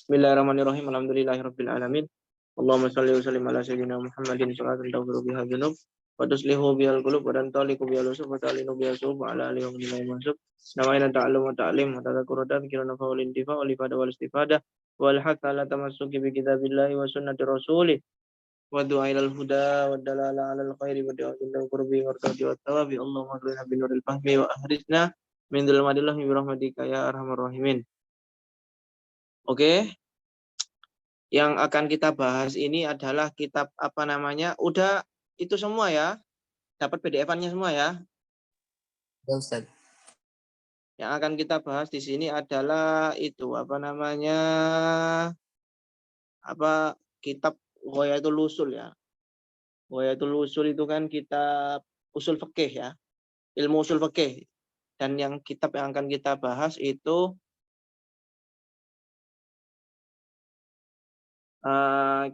Bismillahirrahmanirrahim. Alhamdulillahirabbil alamin. Allahumma shalli wa sallim ala sayyidina Muhammadin salatan taghfiru biha dzunub wa tuslihu bihal qulub wa tantaliqu bihal usub wa ta'linu biha sub wa ala alihi wa sahbihi mansub. Nawaina ta'allum wa ta'lim wa tadhakkur wa tadhkirun fa wal intifa wal ifada wal istifadah wal hatta ala tamassuki bi kitabillahi wa sunnati rasulih wa du'a ilal huda wa dalala alal khairi wa du'a ila qurbi wa radi wa tawabi. Allahumma ghfir bi nuril fahmi wa ahrijna min dhulmatil bi rahmatika ya arhamar rahimin. Oke, yang akan kita bahas ini adalah kitab apa namanya? Udah itu semua ya? Dapat PDF-nya semua ya? Ya, Ustaz. Yang akan kita bahas di sini adalah itu apa namanya? Apa kitab Ghayatul Usul ya? Ghayatul Usul itu kan kitab usul fikih ya. Ilmu usul fikih. Dan yang kitab yang akan kita bahas itu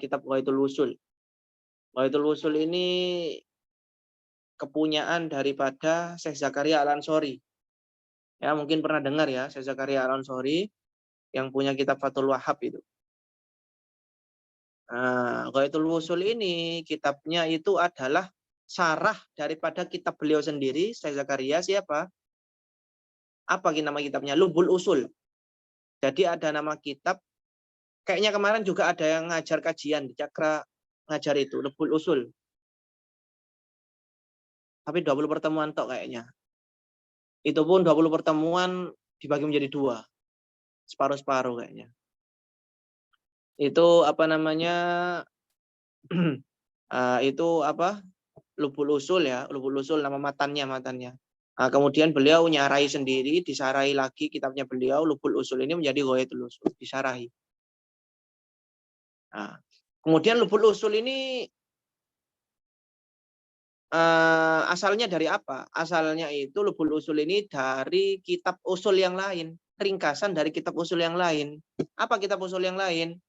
kitab Ghayatul Usul. Ghayatul Usul ini kepunyaan daripada Syekh Zakaria Al-Ansori. Ya, mungkin pernah dengar ya, Syekh Zakaria Al-Ansori yang punya kitab Fathul Wahhab itu. Ghayatul Usul ini kitabnya itu adalah syarah daripada kitab beliau sendiri, Syekh Zakaria siapa? Apa nama kitabnya? Lubul Usul. Jadi ada nama kitab. Kayaknya kemarin juga ada yang ngajar kajian di Cakra ngajar itu, Lubul Usul. Tapi 20 pertemuan tok kayaknya. Itu pun 20 pertemuan dibagi menjadi 2. Separuh-separuh kayaknya. Itu apa namanya? Itu apa? Lubul Usul ya, Lubul Usul nama matannya. Kemudian beliau nyarai sendiri, disarai lagi kitabnya beliau, Lubul Usul ini menjadi Ghayatul Usul, disarahi. Kemudian Lubul Usul ini asalnya dari apa? Asalnya itu Lubul Usul ini dari kitab usul yang lain, ringkasan dari kitab usul yang lain. Apa kitab usul yang lain?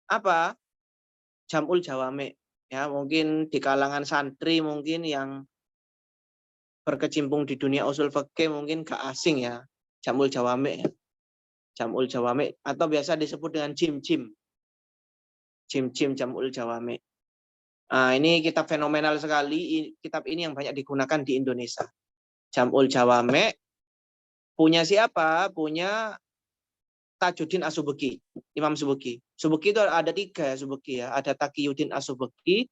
Apa? Jam'ul Jawami. Ya, mungkin di kalangan santri mungkin yang berkecimpung di dunia usul fikih mungkin gak asing ya. Jam'ul Jawami ya. Jam'ul Jawami atau biasa disebut dengan Jim-Jim. Jim-Jim Jam'ul Jawami. Ini kitab fenomenal sekali. Kitab ini yang banyak digunakan di Indonesia. Jam'ul Jawami punya siapa? Punya Tajuddin As-Subki, Imam Subki. Subki itu ada 3 ya, Subki ya. Ada Taqiyuddin As-Subki,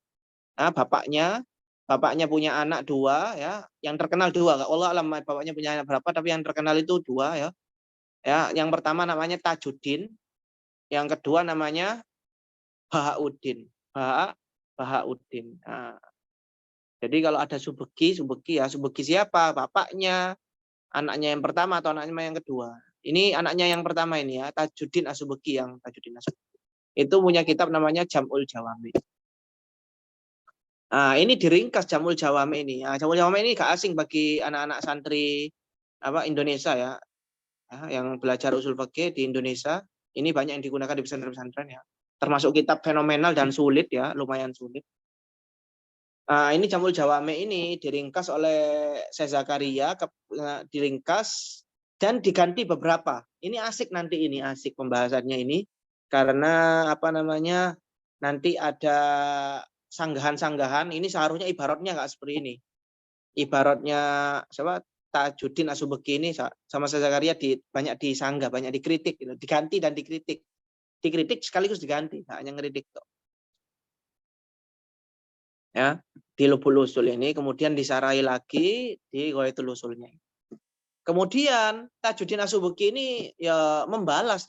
bapaknya punya anak 2 ya, yang terkenal 2. Allah alam bapaknya punya anak berapa, tapi yang terkenal itu 2 ya. Ya, yang pertama namanya Tajuddin, yang kedua namanya Bahauddin. Bahauddin. Jadi kalau ada Subki ya, Subki siapa? Bapaknya, anaknya yang pertama atau anaknya yang kedua. Ini anaknya yang pertama ini ya, Tajuddin As-Subki yang Tajuddin As-Subki. Itu punya kitab namanya Jam'ul Jawami. Ini diringkas Jam'ul Jawami ini. Jam'ul Jawami ini gak asing bagi anak-anak santri Indonesia ya. Yang belajar usul fikih di Indonesia. Ini banyak yang digunakan di pesantren-pesantren ya. Termasuk kitab fenomenal dan sulit ya, lumayan sulit. Ini Jam'ul Jawami ini diringkas oleh Syekh Zakaria, diringkas dan diganti beberapa. Ini asik nanti ini, asik pembahasannya ini. Karena apa namanya, nanti ada sanggahan-sanggahan. Ini seharusnya ibaratnya nggak seperti ini. Ibaratnya siapa? Tajuddin As-Subki ini sama Syekh Zakaria banyak disanggah, banyak dikritik. Gitu. Diganti dan dikritik. Dikritik sekaligus diganti, nggak hanya ngeritik. Ya, di Lubul Usul ini, kemudian disarai lagi di Ghayatul Usulnya. Kemudian Tajuddin As-Subki ini ya membalas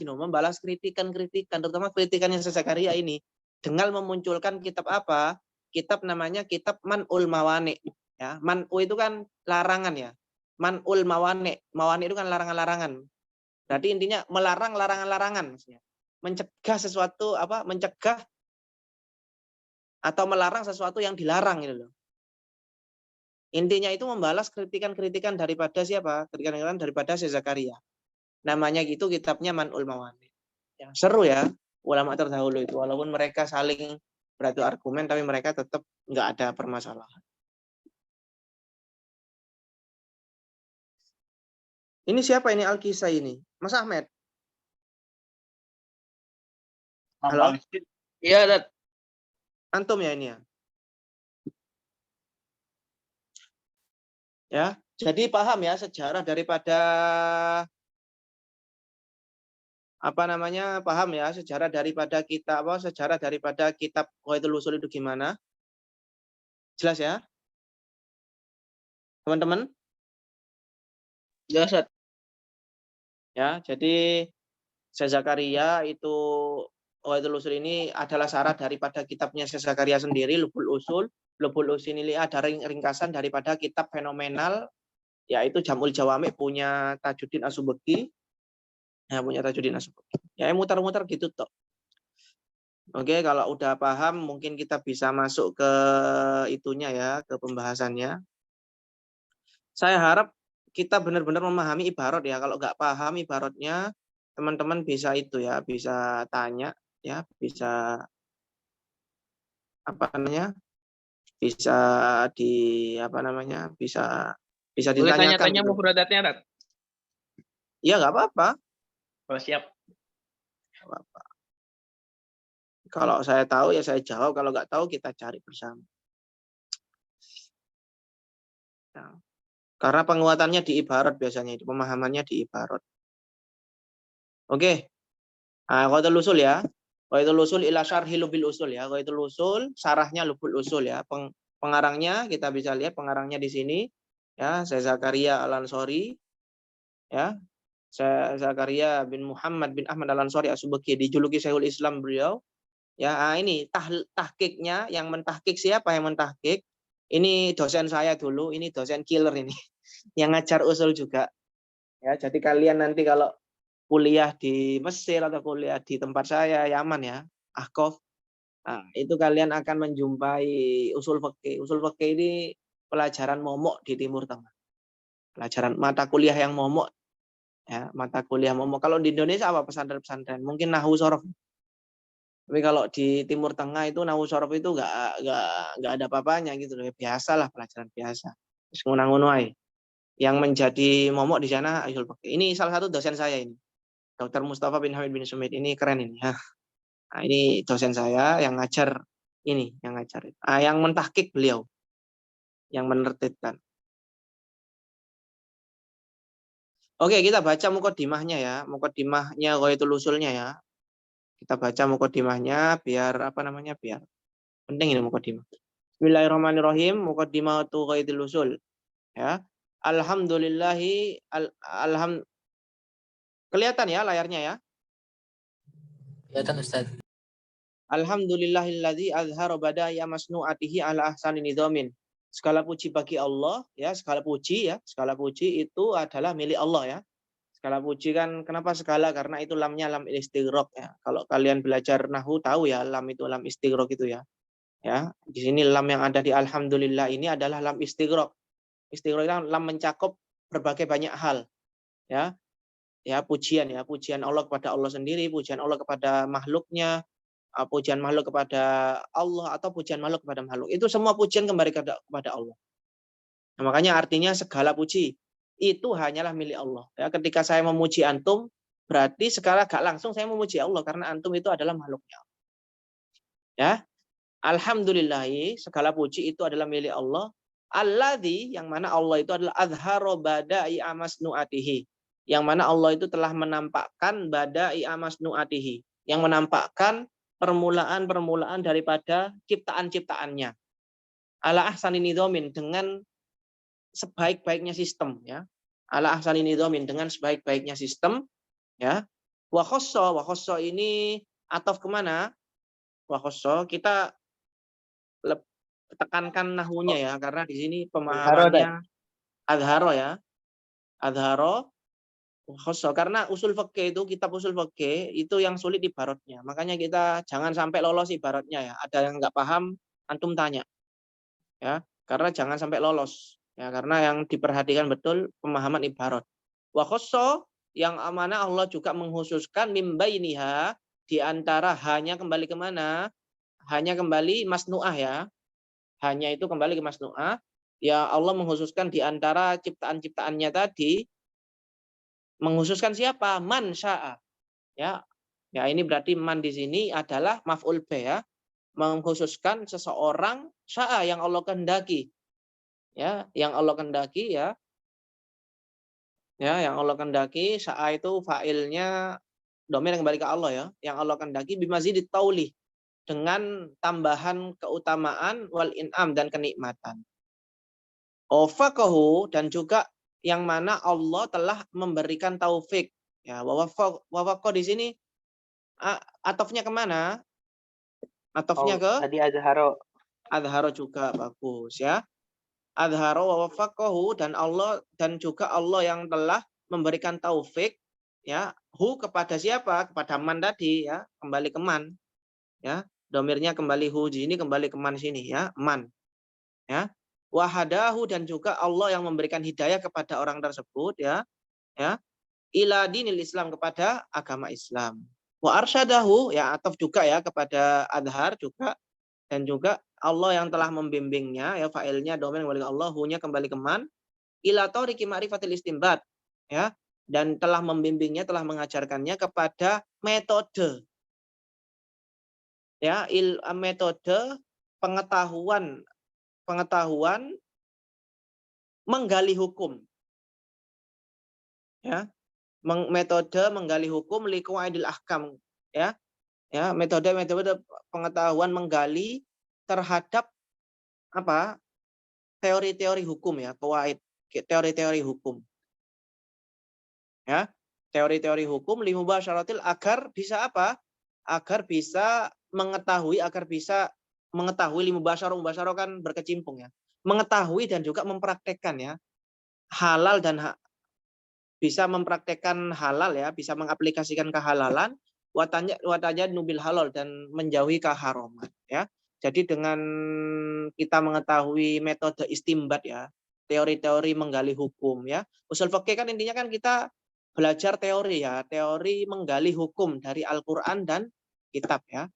kritikan-kritikan, terutama kritikannya Syekh Zakaria ini dengan memunculkan kitab apa? Kitab namanya kitab Man'ul Mawani. Ya, Man'u itu kan larangan ya. Man'ul Mawani. Mawani itu kan larangan-larangan. Berarti intinya melarang larangan-larangan. Mencegah sesuatu apa? Mencegah atau melarang sesuatu yang dilarang gitu loh. Intinya itu membalas kritikan-kritikan daripada siapa? Kritikan daripada Syekh Zakaria. Namanya gitu kitabnya Man'ul Mawani. Ya, seru ya ulama terdahulu itu. Walaupun mereka saling beradu argumen, tapi mereka tetap nggak ada permasalahan. Ini siapa ini Al-Kisai ini? Mas Ahmed. Halo? Iya, Ustaz. Antum ya ini ya? Ya, jadi paham ya sejarah daripada apa namanya? Paham ya sejarah daripada sejarah daripada kitab Qawaidul Ushul itu gimana? Jelas ya, teman-teman? Ya, Ustaz. Ya, jadi Syekh Zakaria itu Qawaidul Ushul ini adalah syarat daripada kitabnya Syekh Zakaria sendiri, Lubul Usul. Lubul Usul ini ada ringkasan daripada kitab fenomenal yaitu Jamul Jawami punya Tajuddin As-Subki. Ya, punya Tajuddin As-Subki. Ya, muter-muter gitu toh. Oke, kalau udah paham mungkin kita bisa masuk ke itunya ya, ke pembahasannya. Saya harap kita benar-benar memahami ibarat ya. Kalau nggak paham ibaratnya, teman-teman bisa itu ya, bisa tanya ya, bisa apa namanya? Bisa di apa namanya? Bisa Boleh ditanyakan tanya-tanya gitu. mufradatnya, Ustaz? Iya, nggak apa-apa. Oh, siap. Nggak apa-apa. Kalau saya tahu ya saya jawab, kalau nggak tahu kita cari bersama. Nah, karena penguatannya di ibarat biasanya itu, pemahamannya di ibarat. Oke. Nah, Qawaidul Usul ya. Qawaidul Usul ila syarhi lubil usul ya. Qawaidul Usul syarahnya lubul usul ya. Pengarangnya kita bisa lihat pengarangnya di sini ya, Syekh Zakaria Al-Ansori ya. Syekh Zakaria bin Muhammad bin Ahmad Al-Ansori As-Subki, dijuluki Syekhul Islam beliau. Ya, ini tahqiqnya, yang mentahqiq siapa yang mentahqiq? Ini dosen saya dulu, ini dosen killer ini. Yang ngajar usul juga. Ya, jadi kalian nanti kalau kuliah di Mesir atau kuliah di tempat saya Yaman ya, Ahqaf. Nah, itu kalian akan menjumpai usul fikih. Usul fikih ini pelajaran momok di Timur Tengah. Pelajaran mata kuliah yang momok ya, mata kuliah momok. Kalau di Indonesia apa pesantren-pesantren? Mungkin nahwu sorof. Tapi kalau di Timur Tengah itu nahwu sorof itu nggak ada apa-apanya gitu loh. Biasalah pelajaran biasa. Terus ngunang-ngunung aja. Yang menjadi momok di sana usul fikih. Ini salah satu dosen saya ini. Dr. Mustafa bin Hamid bin Sumit ini keren ini ya. Nah, ini dosen saya yang ngajar ini, yang ngajar. Yang mentahkik beliau, yang menertibkan. Oke, kita baca mukaddimahnya ya, mukaddimahnya Qawaidul Usulnya ya. Kita baca mukaddimahnya biar apa namanya? Biar penting ini mukaddimah. Bismillahirrahmanirrahim, muqaddimatu Qawaidul Usul ya. Alhamdulillahi kelihatan ya layarnya ya. Kelihatan Ustaz. Alhamdulillahilladzi azhara badaya masnu'atihi ala ahsani nidhamin. Segala puji bagi Allah ya, segala puji ya, segala puji itu adalah milik Allah ya. Segala puji kan kenapa segala? Karena itu lamnya lam istighraq ya. Kalau kalian belajar nahwu tahu ya, lam itu lam istighraq itu ya. Ya, di sini lam yang ada di alhamdulillah ini adalah lam istighraq. Istighraq itu lam mencakup berbagai banyak hal ya. Ya, pujian ya, pujian Allah kepada Allah sendiri, pujian Allah kepada makhluknya, pujian makhluk kepada Allah atau pujian makhluk kepada makhluk. Itu semua pujian kembali kepada Allah. Nah, makanya artinya segala puji itu hanyalah milik Allah. Ya, ketika saya memuji antum, berarti sekarang gak langsung saya memuji Allah karena antum itu adalah makhluknya. Ya, alhamdulillahi segala puji itu adalah milik Allah. Alladzi yang mana Allah itu adalah azharo badai amasnuatihi. Yang mana Allah itu telah menampakkan badai amasnuatihi, yang menampakkan permulaan-permulaan daripada ciptaan-ciptaannya. Ala ahsani nidhamin, dengan sebaik-baiknya sistem ya. Ala ahsani nidhamin, dengan sebaik-baiknya sistem ya. Wa khosso ini ataf kemana? Wa khosso kita tekankan nahunya ya, karena di sini pemahamannya adharo ya. Adharo khosso, karena usul fikih itu, kitab usul fikih itu yang sulit ibaratnya. Makanya kita jangan sampai lolos ibaratnya ya. Ada yang nggak paham, antum tanya. Ya, karena jangan sampai lolos. Ya, karena yang diperhatikan betul pemahaman ibarat. Wa khosso, yang amanah Allah juga menghususkan mimbainiha, di antara hanya kembali kemana? Hanya kembali masnu'ah ya. Hanya itu kembali ke masnu'ah. Ya, Allah menghususkan di antara ciptaan-ciptaannya tadi. Menghususkan siapa? Man sya'a. Ya, Ya, ini berarti man di sini adalah maf'ul bih ya, mengkhususkan seseorang syaa yang Allah kehendaki. Ya, yang Allah kehendaki ya. Ya, yang Allah kehendaki, syaa itu fa'ilnya domir yang kembali ke Allah ya. Yang Allah kehendaki bimazidit tauli, dengan tambahan keutamaan wal in'am dan kenikmatan. Wafaqahu, dan juga yang mana Allah telah memberikan taufik. Ya, wafaqah di sini atofnya kemana? Atofnya ke Tadi azharo. adharo juga bagus ya. Adharo wa wafaqahu, dan juga Allah yang telah memberikan taufik ya, hu kepada siapa? Kepada man tadi ya, kembali ke man ya. Domirnya kembali hu di sini, kembali ke man sini ya, man. Ya. Wahadahu, dan juga Allah yang memberikan hidayah kepada orang tersebut ya. Ya. Ila dinil Islam, kepada agama Islam. Wa arsyadahu, ya ataf juga ya kepada adhar juga, dan juga Allah yang telah membimbingnya ya, fa'ilnya domain kembali ke Allah, hu-nya kembali ke man, ila tariqi ma'rifatil istinbat ya, dan telah membimbingnya, telah mengajarkannya kepada metode ya, metode pengetahuan menggali hukum ya, metode menggali hukum liqaidil ahkam ya. Ya, metode pengetahuan menggali terhadap apa? Teori-teori hukum ya, qawaid, teori-teori hukum. Ya, teori-teori hukum limubasyaratil, agar bisa apa? Agar bisa mengetahui, mubasyarah kan berkecimpung ya. Mengetahui dan juga mempraktekkan ya. Halal dan bisa mempraktekkan halal ya, bisa mengaplikasikan kehalalan, watanya nubil halal, dan menjauhi keharaman ya. Jadi dengan kita mengetahui metode istimbat ya, teori-teori menggali hukum ya. Usul fikih kan intinya kan kita belajar teori ya, teori menggali hukum dari Al-Qur'an dan kitab ya.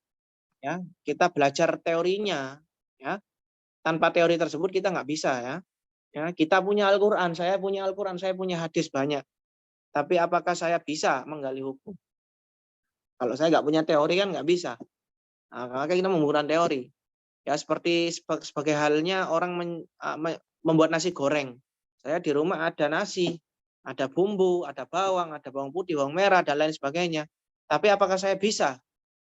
Ya, kita belajar teorinya ya. Tanpa teori tersebut kita nggak bisa ya. Ya, kita punya Al-Qur'an, saya punya Al-Qur'an, saya punya hadis banyak. Tapi apakah saya bisa menggali hukum? Kalau saya nggak punya teori kan nggak bisa. Nah, maka kita menggunakan teori. Ya, seperti sebagai halnya orang membuat nasi goreng. Saya di rumah ada nasi, ada bumbu, ada bawang putih, bawang merah, dan lain sebagainya. Tapi apakah saya bisa?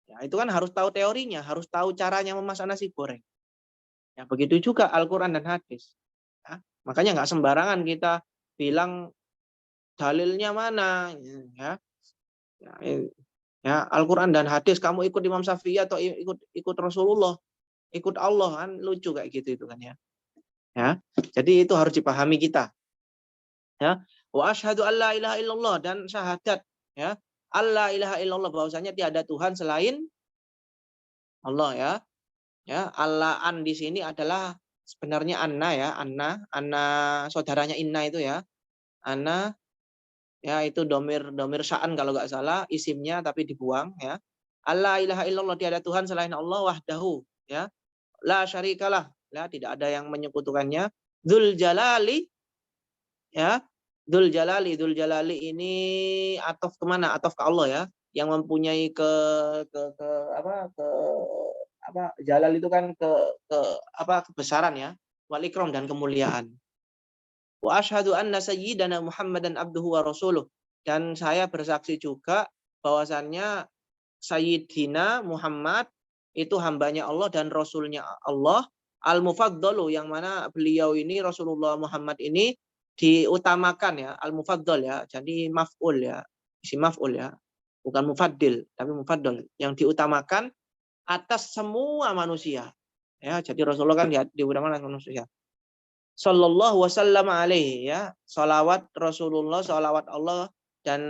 Ya, itu kan harus tahu teorinya, harus tahu caranya memasak nasi goreng. Ya, begitu juga Al-Quran dan hadis. Ya, makanya nggak sembarangan kita bilang dalilnya mana. Ya, ya, Al-Quran dan hadis, kamu ikut Imam Syafi'i atau ikut Rasulullah, ikut Allah, kan lucu kayak gitu itu kan ya. Ya, jadi itu harus dipahami kita. Ya, wa asyhadu alla ilaha illallah, dan syahadat ya, alla ilaha illallah, bahwasanya tiada Tuhan selain Allah ya. Ya, Allahan di sini adalah sebenarnya anna ya, anna saudaranya inna itu ya. Anna ya, itu domir sya'an kalau nggak salah, isimnya tapi dibuang ya. Allah ilaha illallah, tiada Tuhan selain Allah, wahdahu ya, la syarikalah ya, tidak ada yang menyekutukannya, dzul jalali ya, dzul jalali ini atof kemana? Atof ke Allah ya, yang mempunyai ke jalal itu kan kebesaran ya, wal ikram, dan kemuliaan. Wa asyhadu anna sayyidana Muhammadan abduhu wa rasuluh, dan saya bersaksi juga bahwasannya Sayyidina Muhammad itu hambanya Allah dan rasulnya Allah, al-mufaddalu, yang mana beliau ini, Rasulullah Muhammad ini diutamakan ya, al-mufaddal ya, jadi maf'ul ya, isi maf'ul ya, bukan mufaddil tapi mufaddal, yang diutamakan atas semua manusia ya. Jadi Rasulullah kan diutamakan atas manusia. Sallallahu wasallam alaihi ya, salawat Rasulullah, salawat Allah dan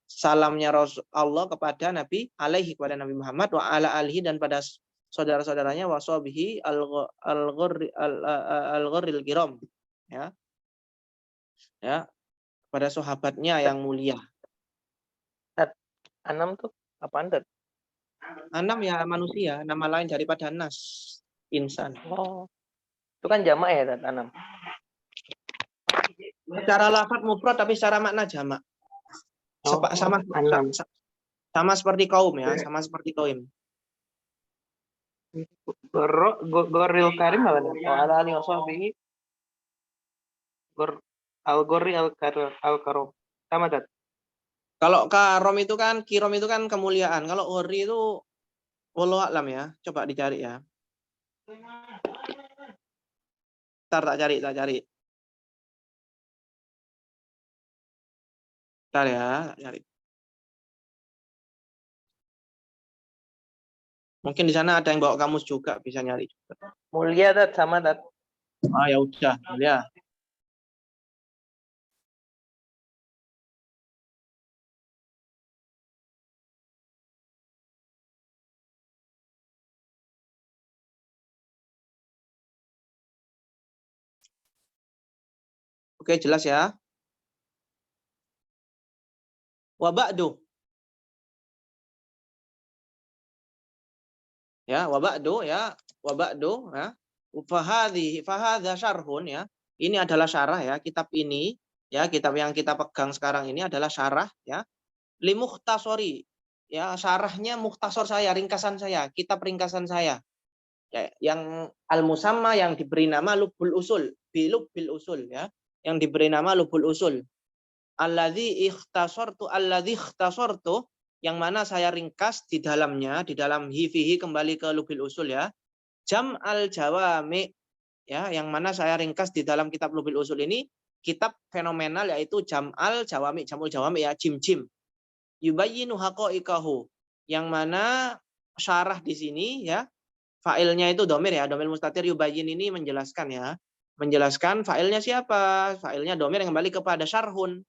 salamnya Allah kepada Nabi alaihi, kepada Nabi Muhammad, wa ala alihi, dan pada saudara-saudaranya, wa sahbihi al-ghurril kiram ya. Ya, pada sahabatnya yang mulia. Anam tuh apaan, Dad? Anam ya manusia, nama lain daripada nas, insan. Oh. Itu kan jamak ya, Dad, anam. Secara lafaz mufrad tapi secara makna jamak. Oh, Sama anam. Sama seperti kaum ya, sama seperti kaum. Goril karim apa nih? Oh, ala ali washabihi gor al gorri al karom. Sama dat. Kalau karom itu kan, kirom itu kan kemuliaan. Kalau ori itu wallahu a'lam ya. Coba dicari ya. Ntar tak cari, tak cari. Ntar ya, tak cari. Mungkin di sana ada yang bawa kamus juga, bisa nyari juga. Mulia dat sama dat. Ah ya udah, ya. Oke, jelas ya. Wa ba'du. Ya, wa ba'du ya, wa ba'du ya. Fahadha syarhun ya. Ini adalah syarah ya, kitab ini ya, kitab yang kita pegang sekarang ini adalah syarah ya. Li mukhtasori. Ya, syarahnya mukhtasor saya, ringkasan saya, kitab ringkasan saya. Ya, yang al-musamma yang diberi nama Lubul Usul, Lubbil Usul ya. Yang diberi nama Lubul Usul. Alladzi ikhtasortu yang mana saya ringkas di dalamnya, di dalam hifihi kembali ke Lubbil Usul ya. Jam al-jawami ya, yang mana saya ringkas di dalam kitab Lubbil Usul ini kitab fenomenal yaitu Jam'ul Jawami ya, jim-jim. Yubayyinu haqa'iqahu, yang mana syarah di sini ya, failnya itu domir ya, domir mustatir. Yubayyin ini menjelaskan ya, menjelaskan failnya siapa, failnya domir yang kembali kepada syarhun,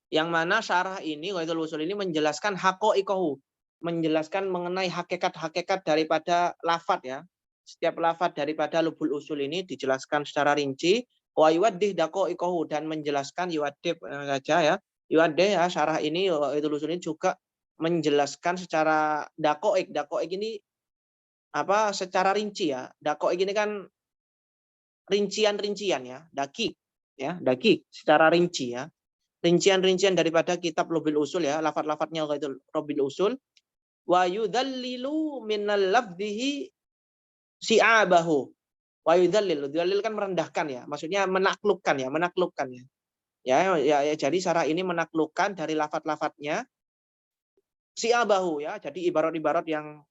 yang mana syarah ini Qaidul Usul ini menjelaskan haqa'iqahu, menjelaskan mengenai hakikat-hakikat daripada lafadz ya. Setiap lafadz daripada Lubul Usul ini dijelaskan secara rinci. Wa yuwaddih daqa'iqahu, dan menjelaskan yuwaddih saja ya. Yuwaddih ya, syarah ini Qaidul Usul ini juga menjelaskan secara daqa'iq. Daqa'iq ini apa? Secara rinci ya. Daqa'iq ini kan rincian-rincian ya, dakik ya, dakik secara rinci ya. Rincian-rincian daripada kitab Lubbil Usul ya, lafadz-lafadznya Qaidul Lubbil Usul. Wa yudallilu minal lafdhihi si'abahu. Wa yudallil, dalil kan merendahkan ya, maksudnya menaklukkan ya, menaklukkan ya. Ya, jadi syarah ini menaklukkan dari lafadz-lafadznya si'abahu ya. Jadi ibarat-ibarat yang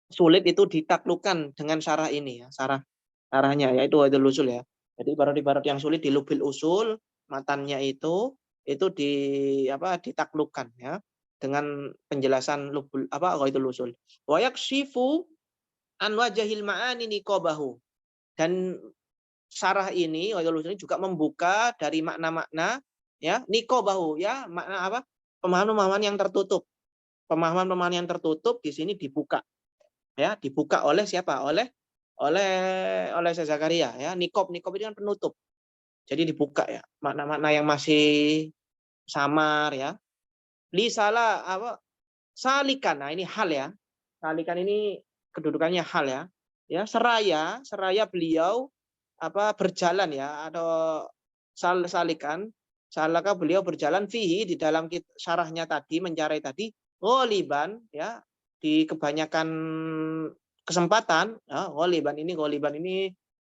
sulit itu ditaklukkan dengan syarah ini ya, syarahnya yaitu Qaidul Usul ya. Jadi ibarat-ibarat yang sulit di Lubbil Usul, matannya itu ditaklukkan ya dengan penjelasan Lubul Qaidul Usul. Wa yakshifu an wajhil ma'ani niqabahu, dan syarah ini Qaidul Usul ini juga membuka dari makna-makna ya, niqabahu ya, makna apa? Pemahaman-pemahaman yang tertutup. Pemahaman-pemahaman yang tertutup di sini dibuka. Ya, dibuka oleh siapa? Oleh Syekh Zakaria ya. Niqab ini kan penutup. Jadi dibuka ya, makna-makna yang masih samar ya. Li salah salikan. Nah, ini hal ya. Salikan ini kedudukannya hal ya. Ya, seraya beliau berjalan ya, atau salikan, salaka beliau berjalan fihi di dalam syarahnya tadi, mencari tadi ghaliban ya, di kebanyakan kesempatan ya, ghaliban ini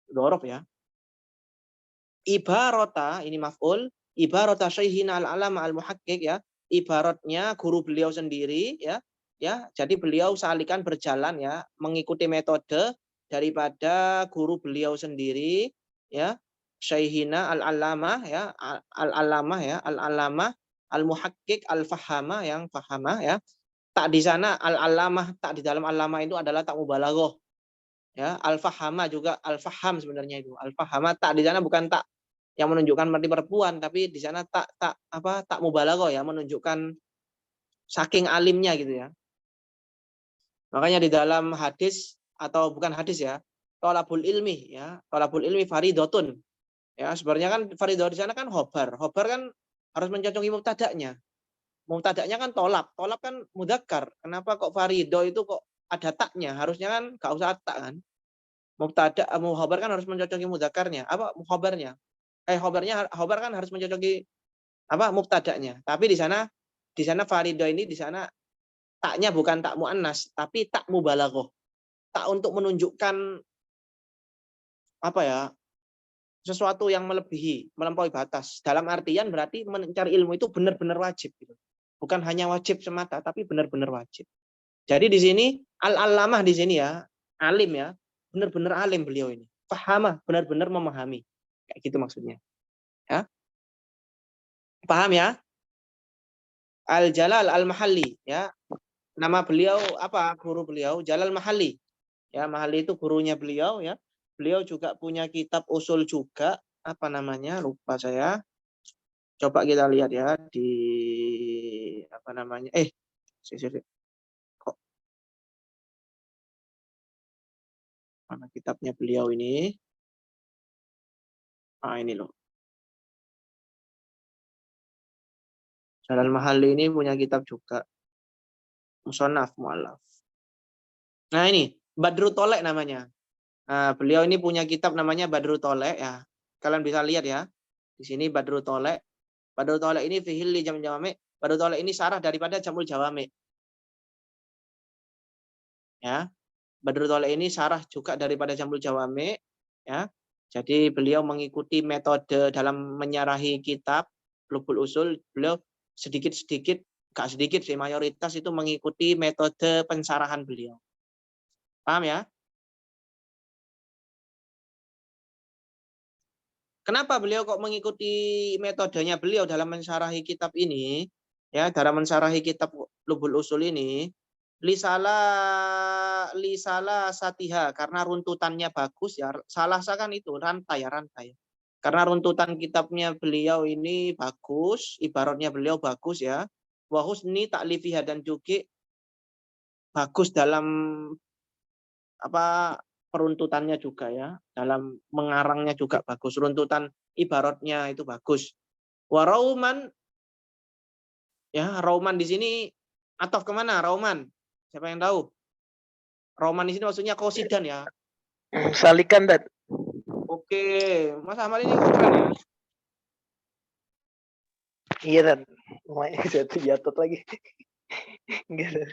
dhorof ya. Ibarota ini maf'ul, ibarota syaihina al-alama al-muhaqqiq ya, ibaratnya guru beliau sendiri ya. Ya, jadi beliau salikan berjalan ya, mengikuti metode daripada guru beliau sendiri ya, syaihina al-alama ya, al-alama ya, al-alama al-muhaqqiq al-fahama yang fahama ya. Tak di sana al-alamah, tak di dalam alama itu adalah tak mubalaghah. Ya, al-fahama juga al-faham sebenarnya itu. Al-fahama tak di sana bukan tak yang menunjukkan berarti perempuan, tapi di sana tak mubalaghah ya, menunjukkan saking alimnya gitu ya. Makanya di dalam hadis, atau bukan hadis ya, thalabul ilmi ya, thalabul ilmi faridotun. Ya, sebenarnya kan faridah di sana kan khobar. Khobar kan harus mencocoki mubtada'nya. Mubtada'nya kan tolab kan mudzakkar. Kenapa kok faridah itu kok ada taknya? Harusnya kan enggak usah tak kan. Mubtada' khobar kan harus mencocoki mudzakarnya. Khobarnya? Khobar kan harus mencocoki mubtada'nya. Tapi di sana di sana faridah ini di sana taknya bukan tak muannas, tapi tak mubalaghah. Tak untuk menunjukkan apa ya? Sesuatu yang melebihi, melampaui batas. Dalam artian berarti mencari ilmu itu benar-benar wajib gitu. Bukan hanya wajib semata, tapi benar-benar wajib. Jadi di sini al-allamah di sini ya, alim ya, benar-benar alim beliau ini. Fahamah, benar-benar memahami. Kayak gitu maksudnya. Ya. Paham ya? Al-Jalal Al-Mahalli ya. Nama beliau apa? Guru beliau Jalal Mahalli. Ya, Mahalli itu gurunya beliau ya. Beliau juga punya kitab usul juga, apa namanya? Lupa saya. Coba kita lihat ya di apa namanya? Kok mana kitabnya beliau ini? Ah, ini loh. Jalal Mahalli ini punya kitab juga. Musannaf Mu'allaf. Nah, ini Badru Tolek namanya. Nah, beliau ini punya kitab namanya Badru Tolek ya. Kalian bisa lihat ya. Di sini Badru Tolek. Badru Tolek ini fihil li jam jawami. Badru Tolek ini sarah daripada Jamul Jawami. Ya. Badru Tolek ini sarah juga daripada Jamul Jawami ya. Jadi beliau mengikuti metode dalam menyarahi kitab Lubul Usul. Beliau sedikit-sedikit, gak sedikit sih, mayoritas itu mengikuti metode pensarahan beliau. Paham ya? Kenapa beliau kok mengikuti metodenya beliau dalam mensyarahi kitab ini? Ya, dalam mensyarahi kitab Lubul Usul ini, lisala satiha, karena runtutannya bagus ya. Salah kan itu rantai ya, rantai. Karena runtutan kitabnya beliau ini bagus, ibaratnya beliau bagus ya. Wa husni ta'lifiha, dan juga bagus dalam apa peruntutannya juga ya, dalam mengarangnya juga bagus, runtutan ibaratnya itu bagus. Wa rauman ya, rauman di sini atof kemana rauman? Siapa yang tahu? Rauman di sini maksudnya qasidan ya. Salikan, Dad. Oke, Mas Ahmad ini keren ya. Iya, Dad. Jatuh lagi.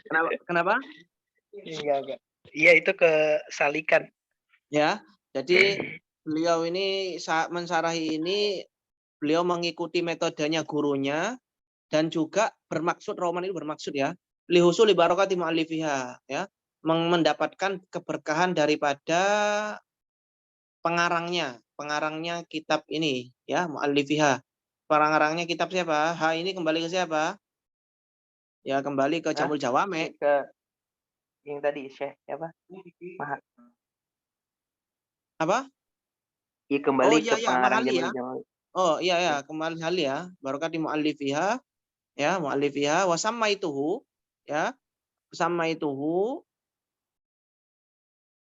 Kenapa? Kenapa? Enggak. Iya, itu ke salikan. Ya, jadi beliau ini saat mensarahi ini beliau mengikuti metodenya gurunya dan juga bermaksud, Roman itu bermaksud ya, lihusul barokati mu'allifiha ya, mendapatkan keberkahan daripada pengarangnya kitab ini ya, mu'allifiha. Pengarangnya kitab siapa? Ha, ini kembali ke siapa? Ya, kembali ke Jamul Jawame. Ke yang tadi Syekh apa? Apa? Iya, kembali ke iya, pengarang Mahalli ya. Jamal. Oh iya, kembali Mahalli ya. Barokati mu'allifiha ya, mu'allifiha wa sammaituhu ya. Sammaituhu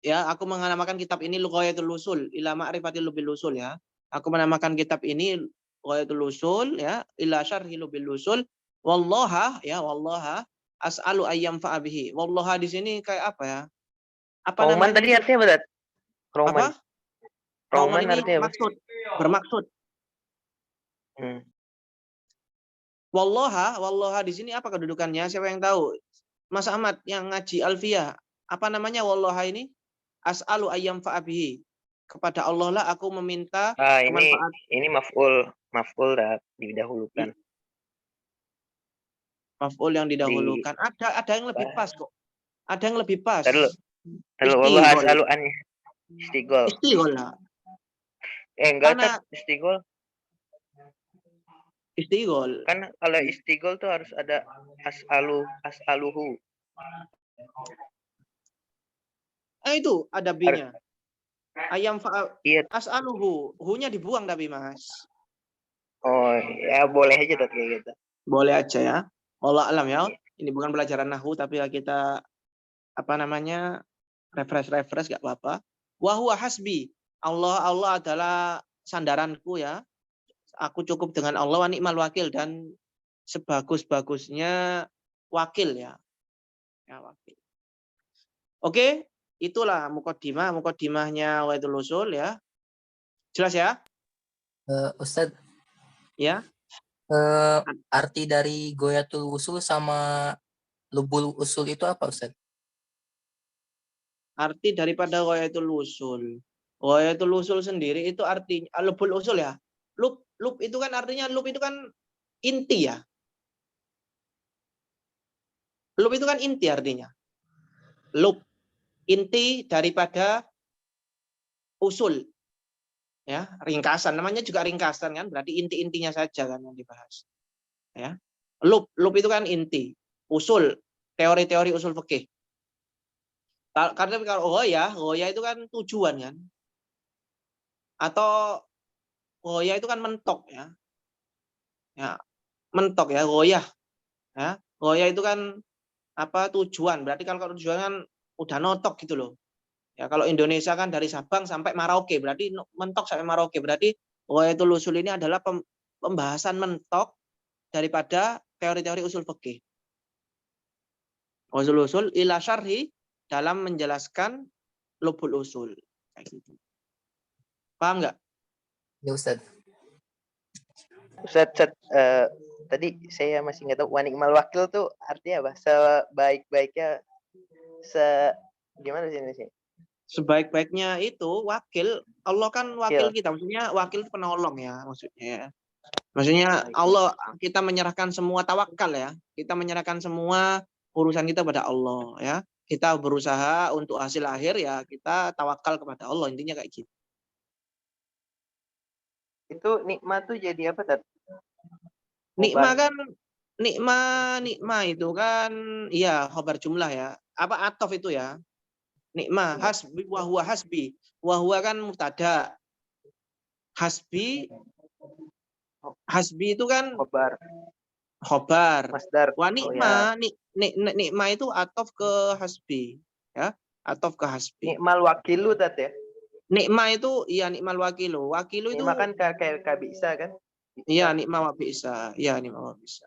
ya, aku menamakan kitab ini Ghayatul Usul ila ma'rifatil lubil usul ya. Aku menamakan kitab ini Ghayatul Usul ya, ila syarhi lubil usul. Wallaha ya, wallaha as'alu ayyam fa'abihi. Wallaha di sini kayak apa ya? Apa Roman namanya? tadi artinya apa, Dad? Roman. Apa? Roman ini artinya apa? bermaksud. Hmm. Wallaha di sini apa kedudukannya? Siapa yang tahu? Mas Ahmad yang ngaji Alfiyah. Apa namanya wallaha ini? As'alu ayyam fa'abihi. Kepada Allah lah aku meminta kemanfaat. Ini maf'ul didahulukan. Maf'ul yang didahulukan. Ada yang lebih pas kok. Ada yang lebih pas. Terus Allah as'alu'annya. Istigol. Lah. Enggak, Tat. Istigol. Kan kalau istigol tuh harus ada as'aluhu. Itu ada B-nya. Ayam iya. As'aluhu. Hu-nya dibuang tapi, Mas. Oh, ya boleh aja tuh kayak gitu. Boleh aja ya. Allah alam ya. Ini bukan pelajaran nahwu tapi ya kita apa namanya? refresh gak apa-apa. Wa huwa hasbi. Allah adalah sandaranku ya. Aku cukup dengan Allah wa ni'mal wakil, dan sebagus-bagusnya wakil ya. Ya, wakil. Oke, itulah mukaddimahnya Ghayatul Usul ya. Jelas ya? Ustadz. Ya. Arti dari Ghayatul Wusul sama Lubul Usul itu apa, Ustaz? Arti daripada Ghayatul Wusul. Ghayatul Wusul sendiri itu artinya lubul usul ya. Lub itu kan artinya lub itu kan inti ya. Lub itu kan inti artinya. Lub inti daripada usul. Ya, ringkasan namanya juga ringkasan kan, berarti inti-intinya saja kan yang dibahas. Ya. Lub itu kan inti, usul, teori-teori usul fikih. Karena kalau goya itu kan tujuan kan. Atau goya itu kan mentok ya. Ya, mentok ya, goya. Ya, goya itu kan apa tujuan. Berarti kalau tujuan kan udah notok gitu loh. Ya, kalau Indonesia kan dari Sabang sampai Merauke, berarti mentok sampai Merauke. Berarti Ghayatul Usul ini adalah pembahasan mentok daripada teori-teori usul fikih. Usul ila syarhi dalam menjelaskan lubul usul. Kayak gitu. Paham nggak? Ya, Ustaz. Ustaz, tadi saya masih nggak tahu wanikmal wakil tuh artinya apa? Sebaik-baiknya gimana sih? Sebaik-baiknya itu wakil, Allah kan wakil kita, maksudnya wakil itu penolong ya, maksudnya ya. Maksudnya Allah, kita menyerahkan semua tawakal ya. Kita menyerahkan semua urusan kita pada Allah ya. Kita berusaha untuk hasil akhir ya, kita tawakal kepada Allah, intinya kayak gitu. Itu nikmat tuh jadi apa, Tat? Nikmat kan nikmat itu kan iya khobar jumlah ya. Apa atof itu ya? Nikmah hasbi wa huwa hasbi. Wa huwa kan mubtada. Hasbi itu kan khobar. Masdar. Wa nikmah, nikmah itu atof ke hasbi ya. Atof ke hasbi. Nikmal wakilu, Tat ya. Nikmah itu iya nikmal wakilu. Wakilu itu nikmah kan kayak bisa kan? Iya nikmah wa bisa. Iya nikmah wa bisa.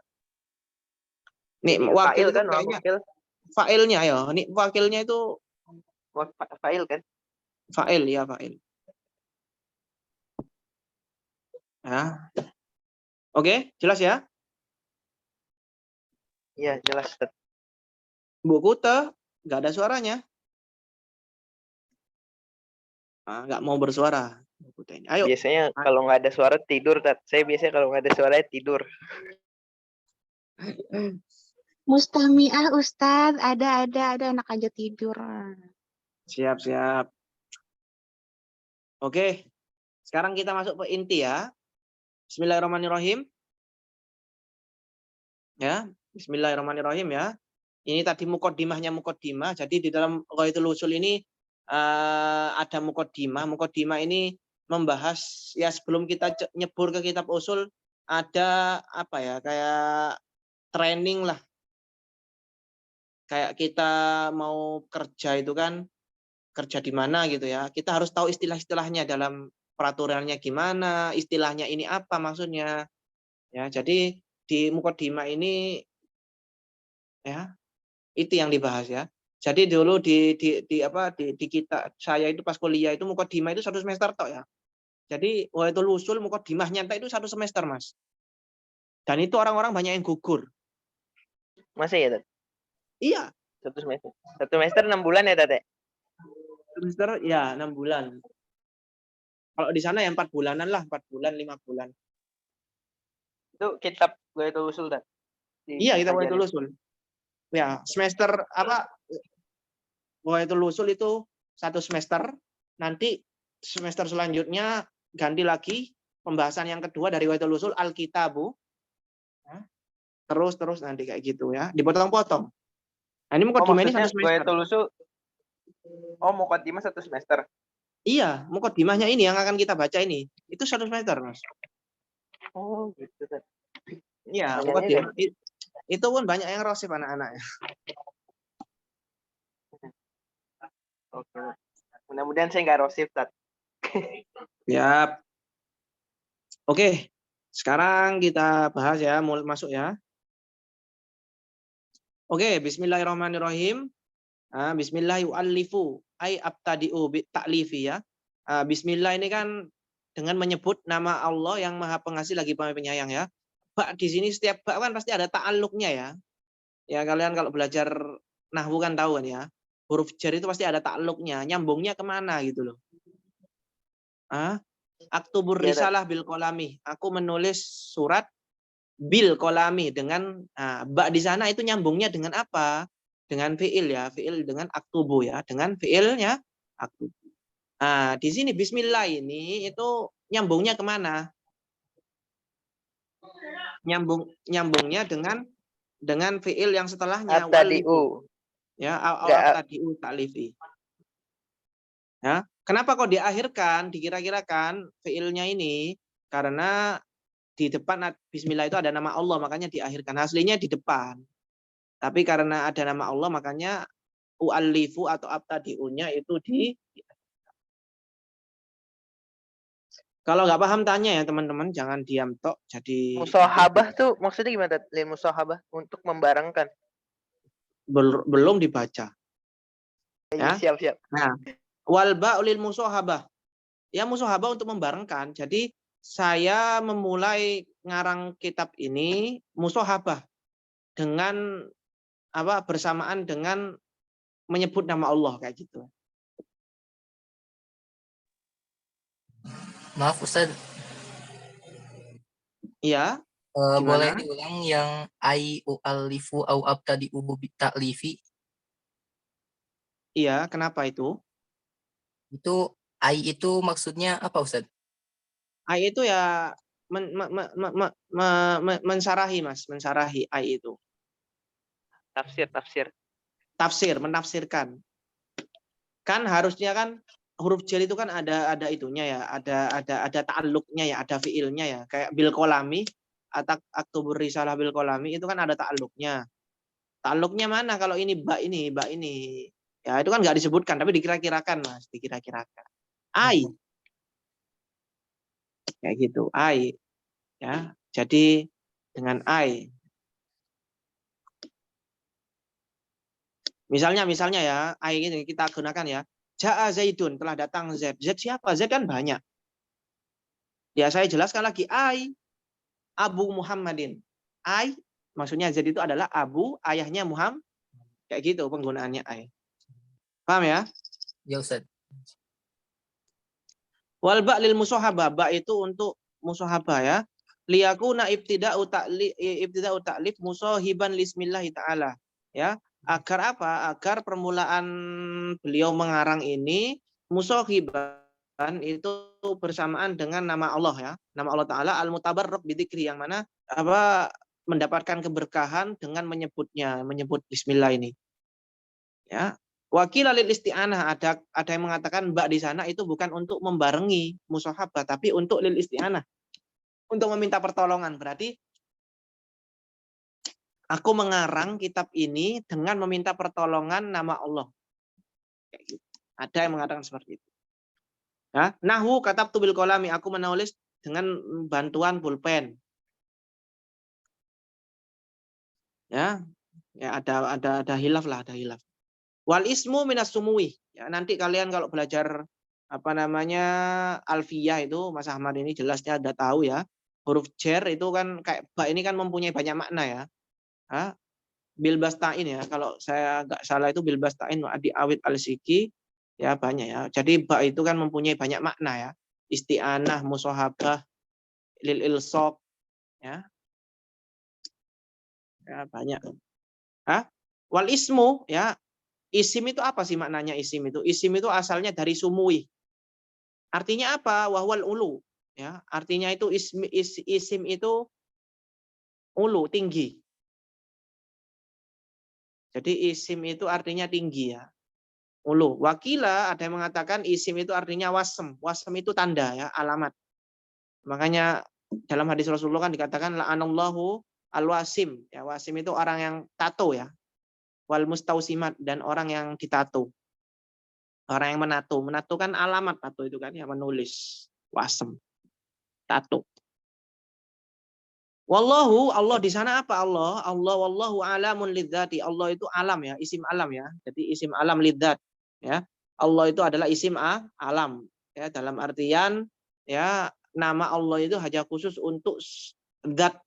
Nikmah wakil kan kayaknya fa'ilnya ya. Wakilnya itu fa'il kan? Fa'il ya, fa'il. Ya. Oke, jelas ya? Iya, jelas. Buku nggak ada suaranya. Nggak mau bersuara. Ayo. Biasanya kalau nggak ada suara tidur, Tat. Saya biasanya kalau nggak ada suara tidur. Mustami'ah Ustadz, ada anak aja tidur. Siap. Oke, sekarang kita masuk ke inti ya. Bismillahirrahmanirrahim. Ya, Bismillahirrahmanirrahim ya. Ini tadi mukaddimahnya mukaddimah. Jadi di dalam Ghayatul Usul ini ada mukaddimah. Mukaddimah ini membahas ya sebelum kita nyebur ke kitab usul ada apa ya kayak training lah. Kayak kita mau kerja itu kan kerja di mana gitu ya. Kita harus tahu istilah-istilahnya dalam peraturannya gimana, istilahnya ini apa maksudnya. Ya, jadi di mukaddimah ini ya itu yang dibahas ya. Jadi dulu di kita saya itu pas kuliah itu mukaddimah itu 1 semester tok ya. Jadi Ghayatul Usul mukaddimah nyantai itu 1 semester, Mas. Dan itu orang-orang banyak yang gugur. Masa ya, Tat? Iya. 1 semester. 1 semester 6 bulan ya, Tat? Semester ya 6 bulan. Kalau di sana ya 4 bulanan lah, 4 bulan, 5 bulan. Itu kitab Ghayatul Usul, Tat? Iya, kitab Ghayatul Usul. Ya, semester apa? Ghayatul Usul itu 1 semester. Nanti semester selanjutnya ganti lagi pembahasan yang kedua dari Ghayatul Usul Al-Kitabu. Terus nanti kayak gitu ya, dipotong-potong. Nah, ini mukaddimah ini 1 semester. Ghayatul Usul mukaddimah 1 semester. Iya, mukaddimahnya ini yang akan kita baca ini. Itu 1 semester, Mas. Oh, gitu kan. Iya, mukaddimah. Itu pun banyak yang rosif anak-anaknya. Oke. Mudah-mudahan saya nggak rosif, Tat. Yap. Oke, sekarang kita bahas ya, mulai masuk ya. Oke, bismillahirrahmanirrahim. Bismillah yu'allifu ay abtadi'u ta'lifi ya. Bismillah ini kan dengan menyebut nama Allah yang Maha Pengasih lagi Maha Penyayang ya. bak di sini, setiap bak kan pasti ada ta'alluqnya ya. Ya kalian kalau belajar nahwu kan tahu kan ya. Huruf jar itu pasti ada ta'alluqnya, nyambungnya kemana gitu loh. Aktubur Iya, Tat. risalah bil kolami. Aku menulis surat bil kolami dengan bak di sana itu nyambungnya dengan apa? Dengan fiil ya, fiil dengan aktubu ya, dengan fiilnya aktubu. Di sini bismillah ini itu nyambungnya kemana? Nyambungnya dengan fiil yang setelahnya Abtadi'u. ya, Nggak, abtadi'u ta'lifi. Ya, kenapa kok diakhirkan? Dikira-kirakan fiilnya ini karena di depan bismillah itu ada nama Allah, makanya diakhirkan. Aslinya di depan. Tapi karena ada nama Allah, makanya u'allifu atau abtadi'unya itu di. Kalau nggak paham tanya ya teman-teman, jangan diam tok. Jadi musahabah tuh maksudnya gimana, Tat? Lil musahabah untuk membarengkan. belum dibaca. Ya. Siap. Nah, wal ba'ulil musahabah. Ya musahabah untuk membarengkan. Jadi saya memulai ngarang kitab ini musahabah dengan bersamaan dengan menyebut nama Allah kayak gitu. Maaf Ustaz, Iya, boleh gimana? diulang yang ai u'allifu au abtadi'u bi ta'lifi? Iya, kenapa itu? Itu ai itu maksudnya apa Ustaz? Ai itu ya mensarahi Mas, mensarahi ai itu. Tafsir. Tafsir, menafsirkan. Kan harusnya kan huruf jar itu kan ada itunya ya, ada ta'alluqnya ya, ada fiilnya ya. Kayak bil kolami, aktubur risalah bil kolami itu kan ada ta'alluqnya. Ta'alluqnya mana kalau ini bak ini. Ya itu kan nggak disebutkan, tapi dikira-kirakan Mas, dikira-kirakan. Ai. Kayak gitu, ai. Ya, jadi dengan ai. Misalnya ya, ai ini kita gunakan ya. Ja'a Zaidun, telah datang Z. Z siapa? Z kan banyak. Ya saya jelaskan lagi, ai Abu Muhammadin. Ai maksudnya Z itu adalah Abu, ayahnya Muhammad. Kayak gitu penggunaannya ai. Paham ya? Ya Ustaz. Wal ba' lil musahabah, ba itu untuk musahabah ya. Liyakuna ibtida'u ta'lif musahiban lismillahi ta'ala. Ya, agar apa? Agar permulaan beliau mengarang ini musahiban itu bersamaan dengan nama Allah ya. Nama Allah Ta'ala al-mutabarrak bidzikri, yang mana mendapatkan keberkahan dengan menyebut bismillah ini. Ya. Wakil lil isti'anah, ada yang mengatakan mbak di sana itu bukan untuk membarengi musahabah, tapi untuk lil isti'anah, untuk meminta pertolongan. Berarti aku mengarang kitab ini dengan meminta pertolongan nama Allah. Kayak gitu. Ada yang mengatakan seperti itu. Ya, nahwu katabtu bil qalami, aku menulis dengan bantuan pulpen. Ya, ada hilaf lah, ada hilaf. Wal ismu minas sumuwi. Ya, nanti kalian kalau belajar alfiyah itu, Mas Ahmad ini jelasnya udah tahu ya. Huruf jar itu kan kayak ba ini kan mempunyai banyak makna ya. Bil bastain ya. Kalau saya nggak salah itu bil bastain di awit al-siki ya banyak ya. Jadi ba itu kan mempunyai banyak makna ya. Isti'anah, musahabah, lil ilsaq ya. Ya banyak. Wal ismu ya. Isim itu apa sih maknanya isim itu? Isim itu asalnya dari sumui. Artinya apa? Wahwal ulu. Ya, artinya itu isim itu ulu, tinggi. Jadi isim itu artinya tinggi ya. Ulu. Wakila ada yang mengatakan isim itu artinya wasem. Wasem itu tanda ya, alamat. Makanya dalam hadis Rasulullah kan dikatakan la'anallahu al-wasim. Ya, wasim itu orang yang tato ya. Wal mustausimat, dan orang yang ditato. Orang yang menato. Menato kan alamat, tato itu kan ya, menulis. Wasem. Tato. Wallahu, Allah di sana apa Allah? Allah wallahu alamun lidzati. Allah itu alam ya, isim alam ya. Jadi isim alam lidzat ya. Allah itu adalah isim alam ya, dalam artian ya nama Allah itu hanya khusus untuk zat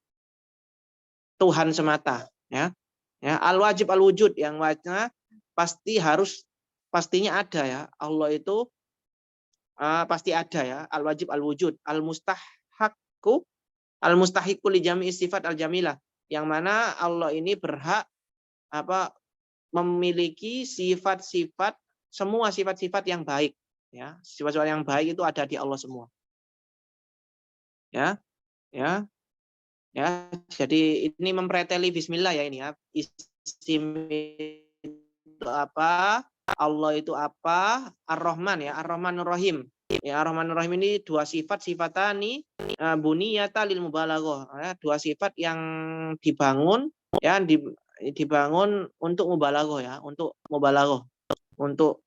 Tuhan semata, ya. Ya, al-wajib al-wujud yang wajibnya pastinya ada ya. Allah itu pasti ada ya. Al-wajib al-wujud, al-mustahiqu li jami'i sifat al-jamilah. Yang mana Allah ini berhak memiliki sifat-sifat, semua sifat-sifat yang baik, ya. Sifat-sifat yang baik itu ada di Allah semua. Ya, ya. Ya, jadi ini mempreteli bismillah ya ini ya. Isim itu apa? Allah itu apa? Ar-Rahman ya, Ar-Rahmanur Rahim. Ya, Ar-Rahmanur Rahim ini dua sifat, sifatani buniyata lil mubalaghah. Ya, dua sifat yang dibangun ya, dibangun untuk mubalaghah ya, untuk mubalaghah. Untuk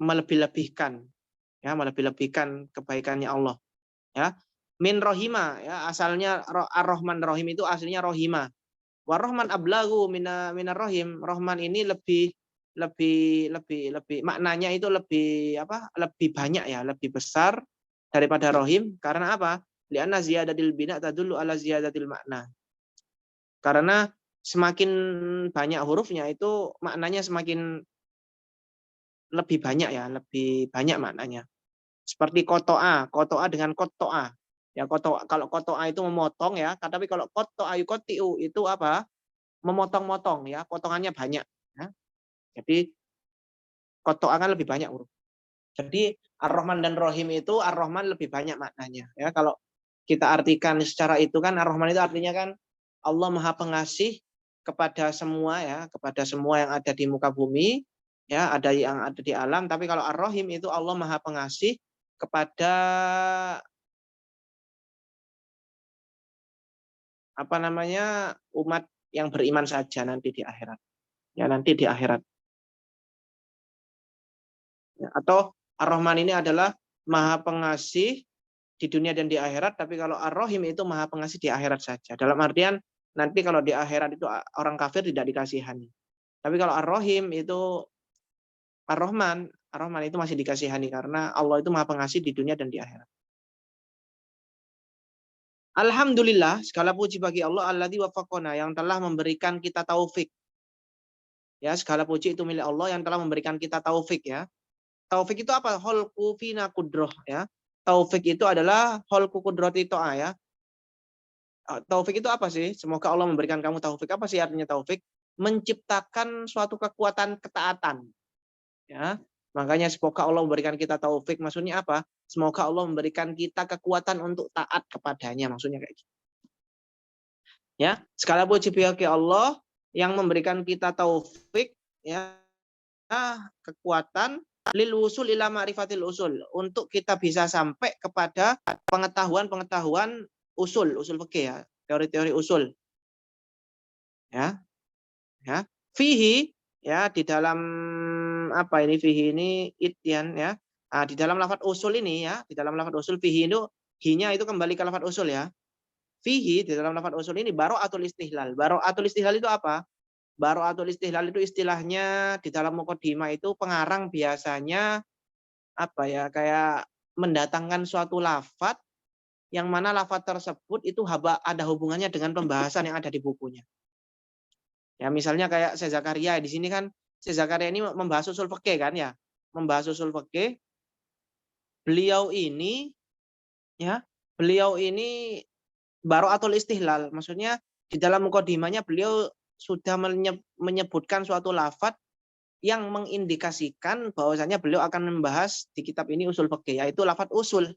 melebih-lebihkan ya, melebih-lebihkan kebaikannya Allah ya. Min rohima ya, asalnya ar-Rahman Rahim itu aslinya rohima. War-Rahman ablagu minar rohim. Rahman ini lebih maknanya itu lebih banyak ya, lebih besar daripada rohim. Karena apa? Li'anna ziyadatil bina tadullu ala ziyadatil makna. Karena semakin banyak hurufnya itu maknanya semakin lebih banyak ya, lebih banyak maknanya. Seperti kotoa dengan kotoa. Ya, kalau kotoa itu memotong ya, tapi kalau kotoa yukotiu itu apa? Memotong-motong ya, potongannya banyak. Ya. Jadi kotoa kan lebih banyak huruf. Jadi Ar-Rahman dan Rahim itu Ar-Rahman lebih banyak maknanya. Ya, kalau kita artikan secara itu kan Ar-Rahman itu artinya kan Allah Maha Pengasih kepada semua ya, kepada semua yang ada di muka bumi, ya, ada yang ada di alam. Tapi kalau Ar-Rahim itu Allah Maha Pengasih kepada umat yang beriman saja nanti di akhirat. Ya, nanti di akhirat. Ya, atau Ar-Rahman ini adalah Maha Pengasih di dunia dan di akhirat, tapi kalau Ar-Rahim itu Maha Pengasih di akhirat saja. Dalam artian nanti kalau di akhirat itu orang kafir tidak dikasihani. Tapi kalau Ar-Rahim itu Ar-Rahman itu masih dikasihani karena Allah itu Maha Pengasih di dunia dan di akhirat. Alhamdulillah, segala puji bagi Allah alladzi wafaqona, yang telah memberikan kita taufik. Ya, segala puji itu milik Allah yang telah memberikan kita taufik ya. Taufik itu apa? Holku fina kudroh ya. Taufik itu adalah holku kudroti to'a ya. Taufik itu apa sih? Semoga Allah memberikan kamu taufik. Apa sih artinya taufik? Menciptakan suatu kekuatan ketaatan. Ya. Makanya semoga Allah memberikan kita taufik. Maksudnya apa? Semoga Allah memberikan kita kekuatan untuk taat kepadanya. Maksudnya kayak gitu. Ya, segala puji bagi Allah yang memberikan kita taufik ya, kekuatan lil usul ila ma'rifatil usul, untuk kita bisa sampai kepada pengetahuan usul fikih ya, teori-teori usul. Ya. Ya. Fihi ya, di dalam fihi ini ityan ya. Nah, di dalam lafaz usul ini ya, di dalam lafaz usul fihi itu hinya itu kembali ke lafaz usul ya. Fihi di dalam lafaz usul ini bara'atul istihlal. Bara'atul istihlal itu apa? Bara'atul istihlal itu istilahnya di dalam muqaddimah itu pengarang biasanya kayak mendatangkan suatu lafaz yang mana lafaz tersebut itu ada hubungannya dengan pembahasan yang ada di bukunya. Ya, misalnya kayak Syekh Zakaria di sini kan, Syekh Zakaria ini membahas usul fikih kan ya. Membahas usul fikih. Beliau ini bara'atul istihlal. Maksudnya di dalam muqaddimahnya beliau sudah menyebutkan suatu lafaz yang mengindikasikan bahwasanya beliau akan membahas di kitab ini usul fikih, yaitu lafaz usul.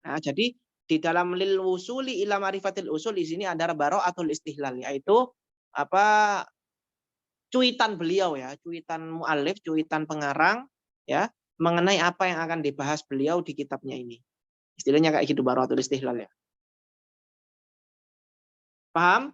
Nah, jadi di dalam lil usuli ila ma'rifatil usul di sini ada bara'atul istihlal, yaitu cuitan beliau ya, cuitan muallif, cuitan pengarang ya, mengenai apa yang akan dibahas beliau di kitabnya ini. Istilahnya kayak gitu, bara'atul istihlal ya. Paham?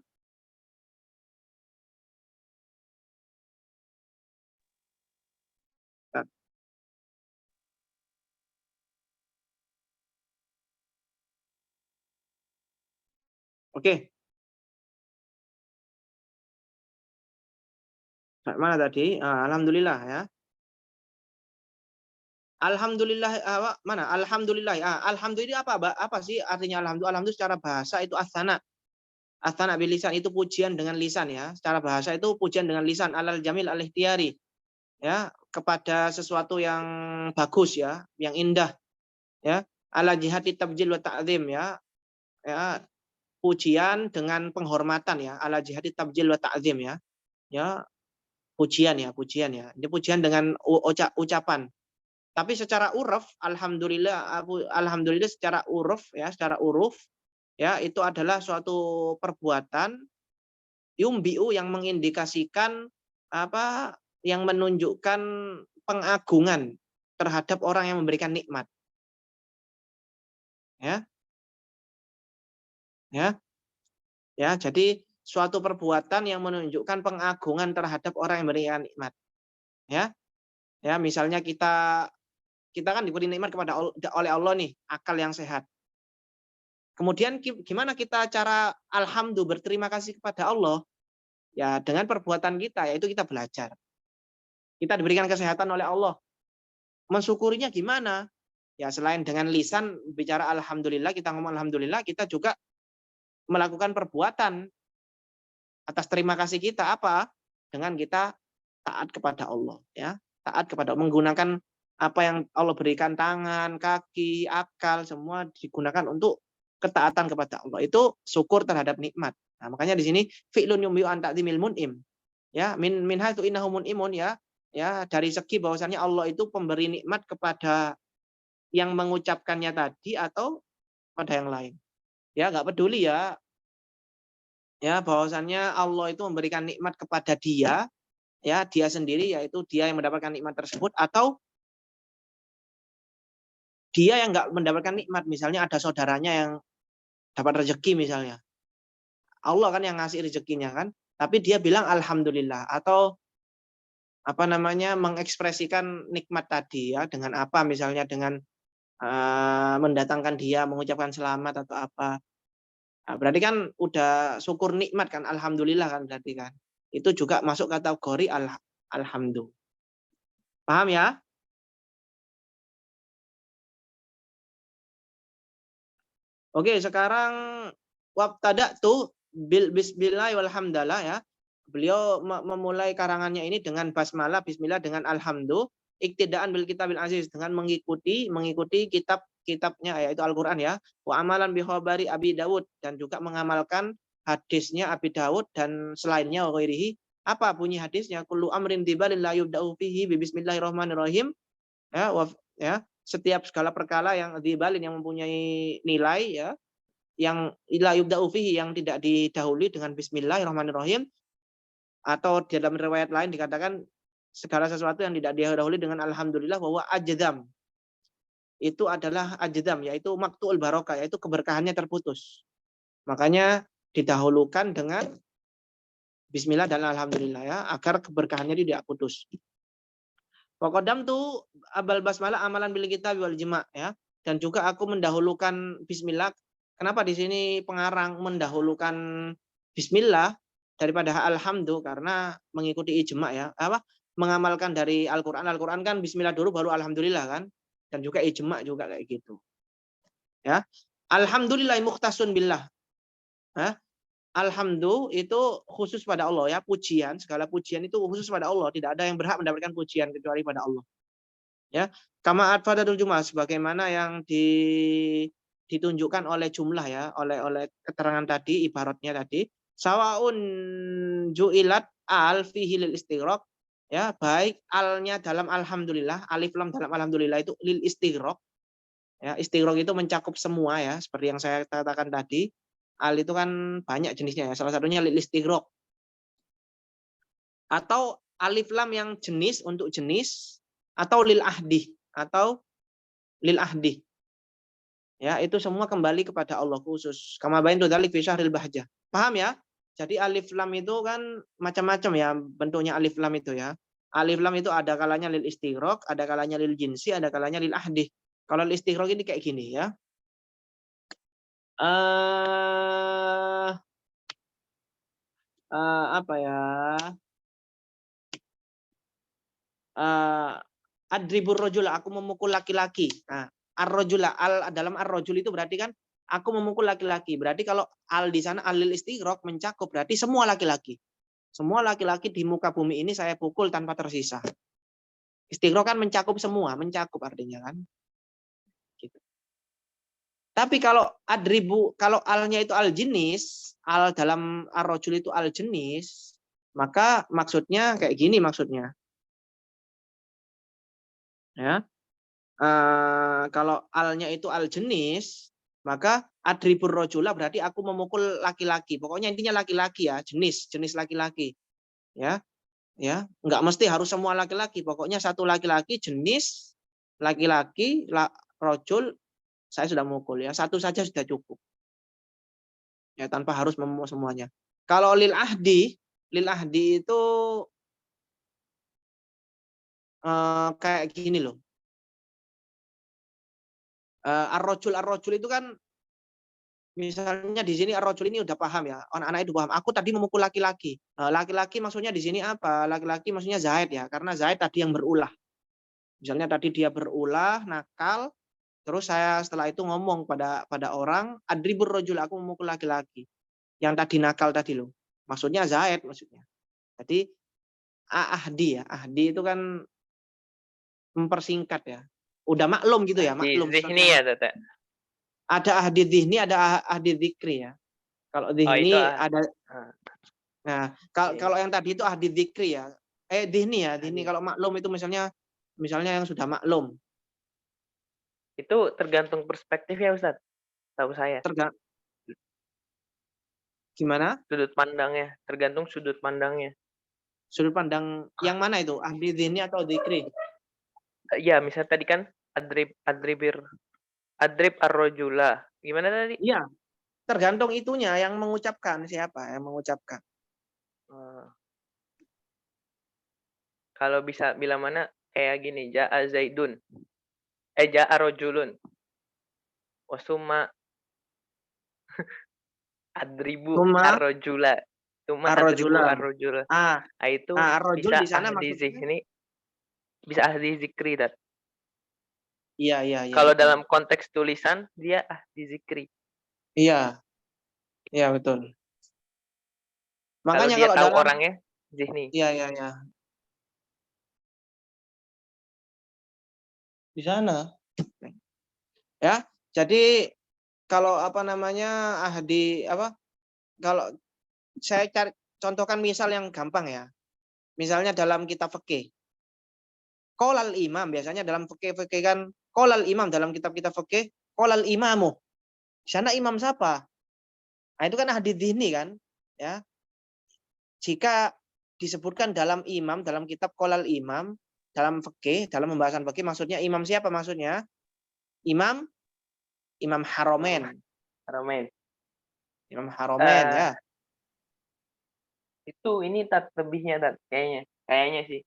Oke. Mana tadi? Alhamdulillah ya. Alhamdulillah mana? Alhamdulillah. Alhamdulillah apa sih artinya alhamdulillah? Alhamdulillah secara bahasa itu asana. Asana bil lisan itu pujian dengan lisan ya. Secara bahasa itu pujian dengan lisan alal jamil al ihtiyari ya, kepada sesuatu yang bagus ya, yang indah ya. Ala jihati tabjil wa ta'zim ya. Ya, pujian dengan penghormatan ya, ala jihati tabjil wa ta'zim ya. Ya, pujian ya, pujian ya. Ini pujian dengan ucapan. Tapi secara uruf, alhamdulillah secara uruf ya, itu adalah suatu perbuatan yumbiu yang mengindikasikan apa, yang menunjukkan pengagungan terhadap orang yang memberikan nikmat. Ya. Ya. Ya, jadi suatu perbuatan yang menunjukkan pengagungan terhadap orang yang memberikan nikmat. Ya. Ya, misalnya kita kan diberi nikmat oleh Allah nih, akal yang sehat. Kemudian gimana kita cara alhamdulillah berterima kasih kepada Allah? Ya, dengan perbuatan kita, yaitu kita belajar. Kita diberikan kesehatan oleh Allah. Mensyukurinya gimana? Ya, selain dengan lisan bicara alhamdulillah, kita ngomong alhamdulillah, kita juga melakukan perbuatan atas terima kasih kita apa? Dengan kita taat kepada Allah, ya. Taat kepada menggunakan apa yang Allah berikan, tangan, kaki, akal, semua digunakan untuk ketaatan kepada Allah. Itu syukur terhadap nikmat. Nah, makanya di sini fi'lun yumbi'u an ta'zimil mun'im. Ya, min haitsu innahu mun'imun ya. Ya, dari segi bahwasannya Allah itu pemberi nikmat kepada yang mengucapkannya tadi atau pada yang lain. Ya, nggak peduli ya. Ya, bahwasannya Allah itu memberikan nikmat kepada dia, ya, dia sendiri, yaitu dia yang mendapatkan nikmat tersebut, atau dia yang nggak mendapatkan nikmat, misalnya ada saudaranya yang dapat rezeki misalnya. Allah kan yang ngasih rezekinya kan, tapi dia bilang alhamdulillah, atau apa namanya, mengekspresikan nikmat tadi ya dengan apa, misalnya dengan mendatangkan dia mengucapkan selamat atau apa. Nah, berarti kan udah syukur nikmat kan, alhamdulillah kan berarti kan. Itu juga masuk kategori alhamdulillah. Paham ya? Oke, sekarang wabtada'tu bil bismillah walhamdalah ya. Beliau memulai karangannya ini dengan basmalah, bismillah, dengan alhamdulillah, iktidaan bil kitabil aziz, dengan mengikuti kitabnya yaitu Al-Qur'an ya. Wa amalan bi khabari Abi Dawud, dan juga mengamalkan hadisnya Abi Dawud dan selainnya wa ghairihi. Apa bunyi hadisnya? Kullu amrin tibalin la yubda'u fihi bi bismillahirrahmanirrahim. Ya, setiap segala perkara yang dibalin, yang mempunyai nilai ya, yang la yubda'u fihi, yang tidak didahului dengan bismillahirrahmanirrahim, atau di dalam riwayat lain dikatakan segala sesuatu yang tidak didahului dengan alhamdulillah bahwa ajdam. Itu adalah ajdam, yaitu maktu'ul barokah, yaitu keberkahannya terputus. Makanya didahulukan dengan bismillah dan alhamdulillah ya, agar keberkahannya tidak putus. Waqadam tu abal basmalah amalan bil kitab wal jima' ya. Dan juga aku mendahulukan bismillah. Kenapa di sini pengarang mendahulukan bismillah daripada alhamdulillah? Karena mengikuti ijma' ya. Mengamalkan dari Al-Qur'an. Al-Qur'an kan bismillah dulu baru alhamdulillah kan. Dan juga ijma' juga kayak gitu. Ya. Alhamdulillah mukhtasun billah. Ya. Alhamdulillah itu khusus pada Allah ya, pujian, segala pujian itu khusus pada Allah, tidak ada yang berhak mendapatkan pujian kecuali pada Allah. Ya, kama atfadatul jumlah, sebagaimana yang ditunjukkan oleh jumlah ya, oleh keterangan tadi, ibaratnya tadi, sawaun ju'ilat al fihi lil istighraq ya, baik alnya dalam alhamdulillah, alif lam dalam alhamdulillah itu lil istighraq. Ya, istighraq itu mencakup semua ya, seperti yang saya katakan tadi. Al itu kan banyak jenisnya ya. Salah satunya lil istighraq. Atau alif lam yang jenis untuk jenis, atau lil ahdi, atau lil ahdi. Ya, itu semua kembali kepada Allah khusus. Kama baintu dzalik fi syahril bahjah. Paham ya? Jadi alif lam itu kan macam-macam ya bentuknya alif lam itu ya. Alif lam itu ada kalanya lil istighraq, ada kalanya lil jinsi, ada kalanya lil ahdi. Kalau lil istighraq ini kayak gini ya. Apa ya? adribur rojula, aku memukul laki-laki. Nah, ar-rojula, dalam ar-rojul itu berarti kan aku memukul laki-laki. Berarti kalau al di sana alil istighraq mencakup berarti semua laki-laki. Semua laki-laki di muka bumi ini saya pukul tanpa tersisa. Istighraq kan mencakup semua, mencakup artinya kan. Gitu. Tapi kalau kalau alnya itu al jenis, al dalam ar-rojul itu al jenis, maka maksudnya kayak gini maksudnya. Ya. Kalau alnya itu al jenis, maka adribur rojula berarti aku memukul laki-laki. Pokoknya intinya laki-laki ya, jenis laki-laki. Ya. Ya, enggak mesti harus semua laki-laki. Pokoknya satu laki-laki jenis laki-laki rojul saya sudah mukul ya. Satu saja sudah cukup. Ya, tanpa harus memukul semuanya. Kalau lil ahdi itu kayak gini loh. Ar-rojul itu kan misalnya di sini ar-rojul ini udah paham ya. Anak-anak itu paham. Aku tadi memukul laki-laki. Laki-laki maksudnya di sini apa? Laki-laki maksudnya Zaid ya. Karena Zaid tadi yang berulah. Misalnya tadi dia berulah, nakal, terus saya setelah itu ngomong pada orang, adribur rojul, aku memukul laki-laki. Yang tadi nakal tadi loh. Maksudnya Zaid maksudnya. Jadi ahdi ya. Ahdi itu kan mempersingkat ya. Udah maklum gitu ya, maklum. Zihni ya, Tete. Ada ahdi zihni, ada ahdi zikri ya. Kalau zihni ada. Nah, kalau yang tadi itu ahdi zikri ya. Zihni ya, zihni. Kalau maklum itu misalnya yang sudah maklum. Itu tergantung perspektif ya, Ustaz. Tahu saya. Gimana? Sudut pandangnya, tergantung sudut pandangnya. Sudut pandang yang mana itu? Ahdi zihni atau zikri? Ya, misalnya tadi kan adrib ar-rojula. Gimana tadi? Iya, tergantung itunya yang mengucapkan siapa yang mengucapkan. Kalau bisa bilang mana kayak gini, ja'a zaidun. Ja'a rojulun. Wasuma adribu ar-rojula. Tuma adribu ar-rojula. Itu bisa di sana ahdi zihni, bisa ahdi zikri, dat. Iya. Kalau dalam konteks tulisan dia ahdi zikri. Iya. Iya, betul. Makanya kalau dia tahu dalam orangnya zihni. Iya. Di sana. Ya, jadi kalau ahdi kalau saya contohkan misal yang gampang ya. Misalnya dalam kitab fikih. Qolal imam biasanya dalam fikih kan qolal imam dalam kitab-kitab fikih, qolal imamu. Di sana imam siapa? Nah, itu kan ahdi dzihni kan, ya. Jika disebutkan dalam kitab qolal imam, dalam fikih, dalam pembahasan fikih maksudnya imam siapa maksudnya? Imam Haromen. Imam Haromen ya. Itu ini lebihnya kayaknya sih.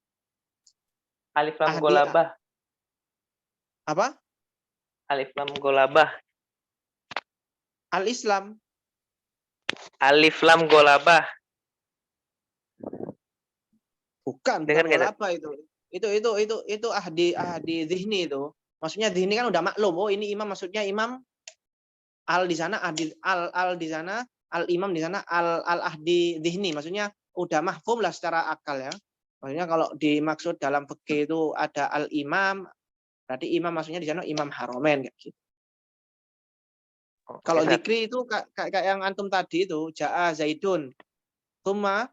Alif lam golabah. Apa? Alif lam golabah. Al-Islam. Alif lam golabah. Bukan golabah itu. Itu ahdi zihni itu. Maksudnya zihni kan udah maklum. Oh, ini imam maksudnya imam al di sana al di sana al imam di sana al ahdi zihni. Maksudnya udah mahfum lah secara akal ya. Maksudnya kalau dimaksud dalam fikih itu ada al-imam, berarti imam maksudnya di sana imam haromen kayak gitu. Kalau zikri itu kayak yang antum tadi itu, ja'a zaidun, tsumma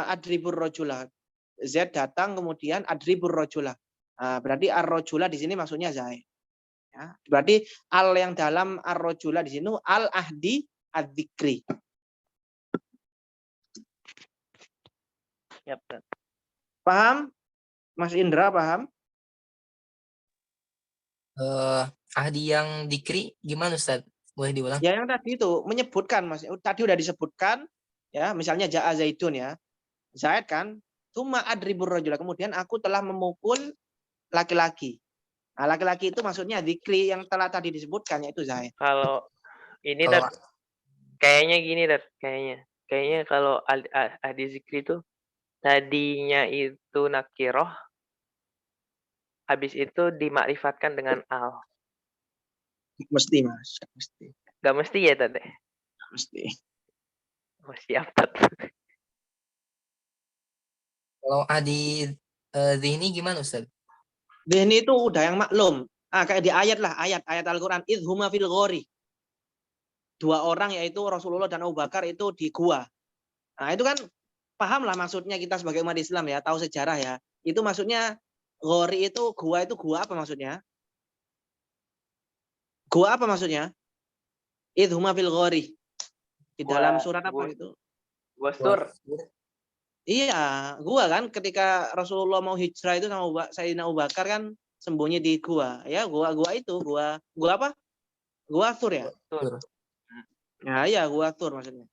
adribur rojula. Zaid datang kemudian adribur rojula. Berarti ar-rojula di sini maksudnya Zaid. Ya, berarti al yang dalam ar-rojula di sini al-ahdi ad-dzikri. Yap. Paham? Mas Indra paham? Ahdi yang dikri gimana Ustaz? Boleh diulang? Ya yang tadi itu menyebutkan Mas. Tadi udah disebutkan ya, misalnya ja'a zaidun ya. Zaid kan, tsumma adribur rajula. Kemudian aku telah memukul laki-laki. Nah, laki-laki itu maksudnya dikri yang telah tadi disebutkan yaitu Zaid. Kalau ini kayaknya gini kayaknya kalau ahdi zikri itu tadinya itu nakiroh, habis itu dimakrifatkan dengan al. Mesti, Mas. Mesti. Gak mesti ya tadi. Mesti. Oh, siap Tat. Kalau adi ini gimana Ustaz? Ini itu udah yang maklum. Kayak di ayat lah, ayat Al-Quran. Idhuma fil ghori. 2 orang yaitu Rasulullah dan Abu Bakar itu di gua. Nah itu kan paham lah maksudnya kita sebagai umat Islam ya, tahu sejarah ya. Itu maksudnya ghori itu gua apa maksudnya? Gua apa maksudnya? Idhuma fil ghori. Di dalam surat apa gitu? Gua sur. Iya, gua kan ketika Rasulullah mau hijrah itu sama Sayyidina Abu Bakar kan sembunyi di gua. Ya, gua itu, gua apa? Gua Thur ya? Sur. Nah, iya, gua Thur maksudnya.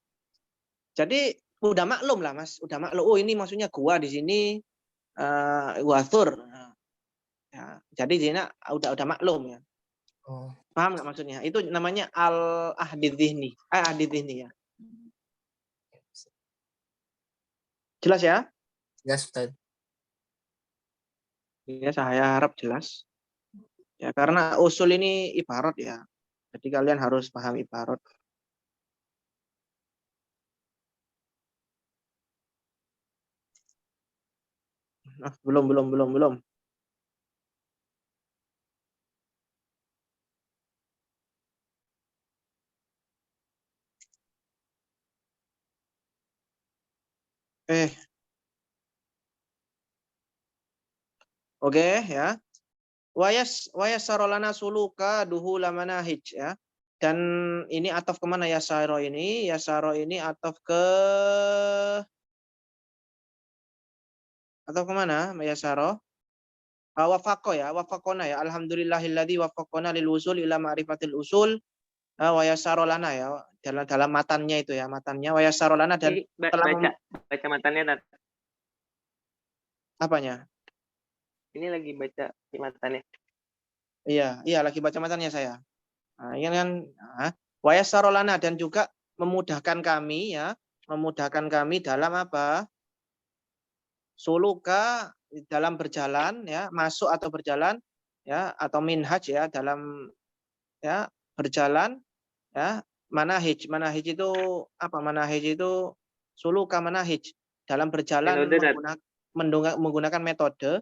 Jadi udah maklum lah, Mas. Udah maklum. Oh, ini maksudnya gua di sini gua Thur. Ya, jadi di sini udah maklum ya. Oh. Paham nggak maksudnya? Itu namanya al-ahdi dzihni. Ahdi dzihni ya. Jelas ya? Jelas Ustaz. Ya, saya harap jelas. Ya, karena usul ini ibarat ya. Jadi kalian harus paham ibarat. Belum. Oke ya. Wayas sarolana suluka duhula manahij ya. Dan ini ataf kemana ya Yasaro ini? Yasaro ini ataf kemana Yasaro? Wafaqo ya, wafaqona ya. Alhamdulillahilladzi wafaqona lil usul ila ma'rifatil usul. Wayasaro lana ya. Dalam matannya itu ya, matannya wayasaro lana dan baca matannya Tat. Apanya? Ini lagi baca matannya. Iya lagi baca matannya saya. Nah, ini kan wayasarolana dan juga memudahkan kami ya, memudahkan kami dalam apa? Suluka dalam berjalan ya, masuk atau berjalan ya, atau minhaj ya, dalam ya berjalan ya, manahij itu apa? Manahij itu suluka manahij, dalam berjalan menggunakan metode.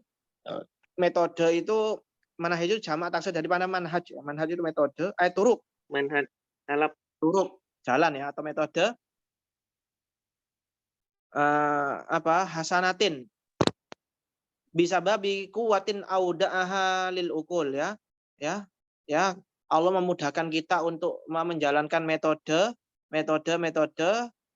Metode itu manhaj itu jamak taksir daripada manhaj. Manhaj itu metode, turuk. Manhaj Turuk, jalan ya, atau metode hasanatin. Bisa babi kuwatin auda'aha lil ukul ya. Ya, Allah memudahkan kita untuk menjalankan metode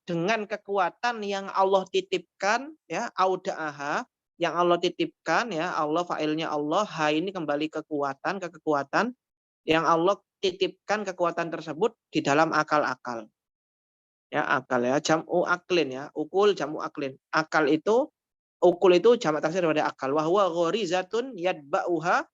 dengan kekuatan yang Allah titipkan ya, auda'aha yang Allah titipkan ya, Allah fa'ilnya Allah, ini kembali ke kekuatan yang Allah titipkan kekuatan tersebut di dalam akal-akal. Ya, akal ya, jam'u aklin ya, ukul jam'u aklin. Akal itu, ukul itu jamak taksir daripada akal. Wa huwa ghorizatun yadbahwal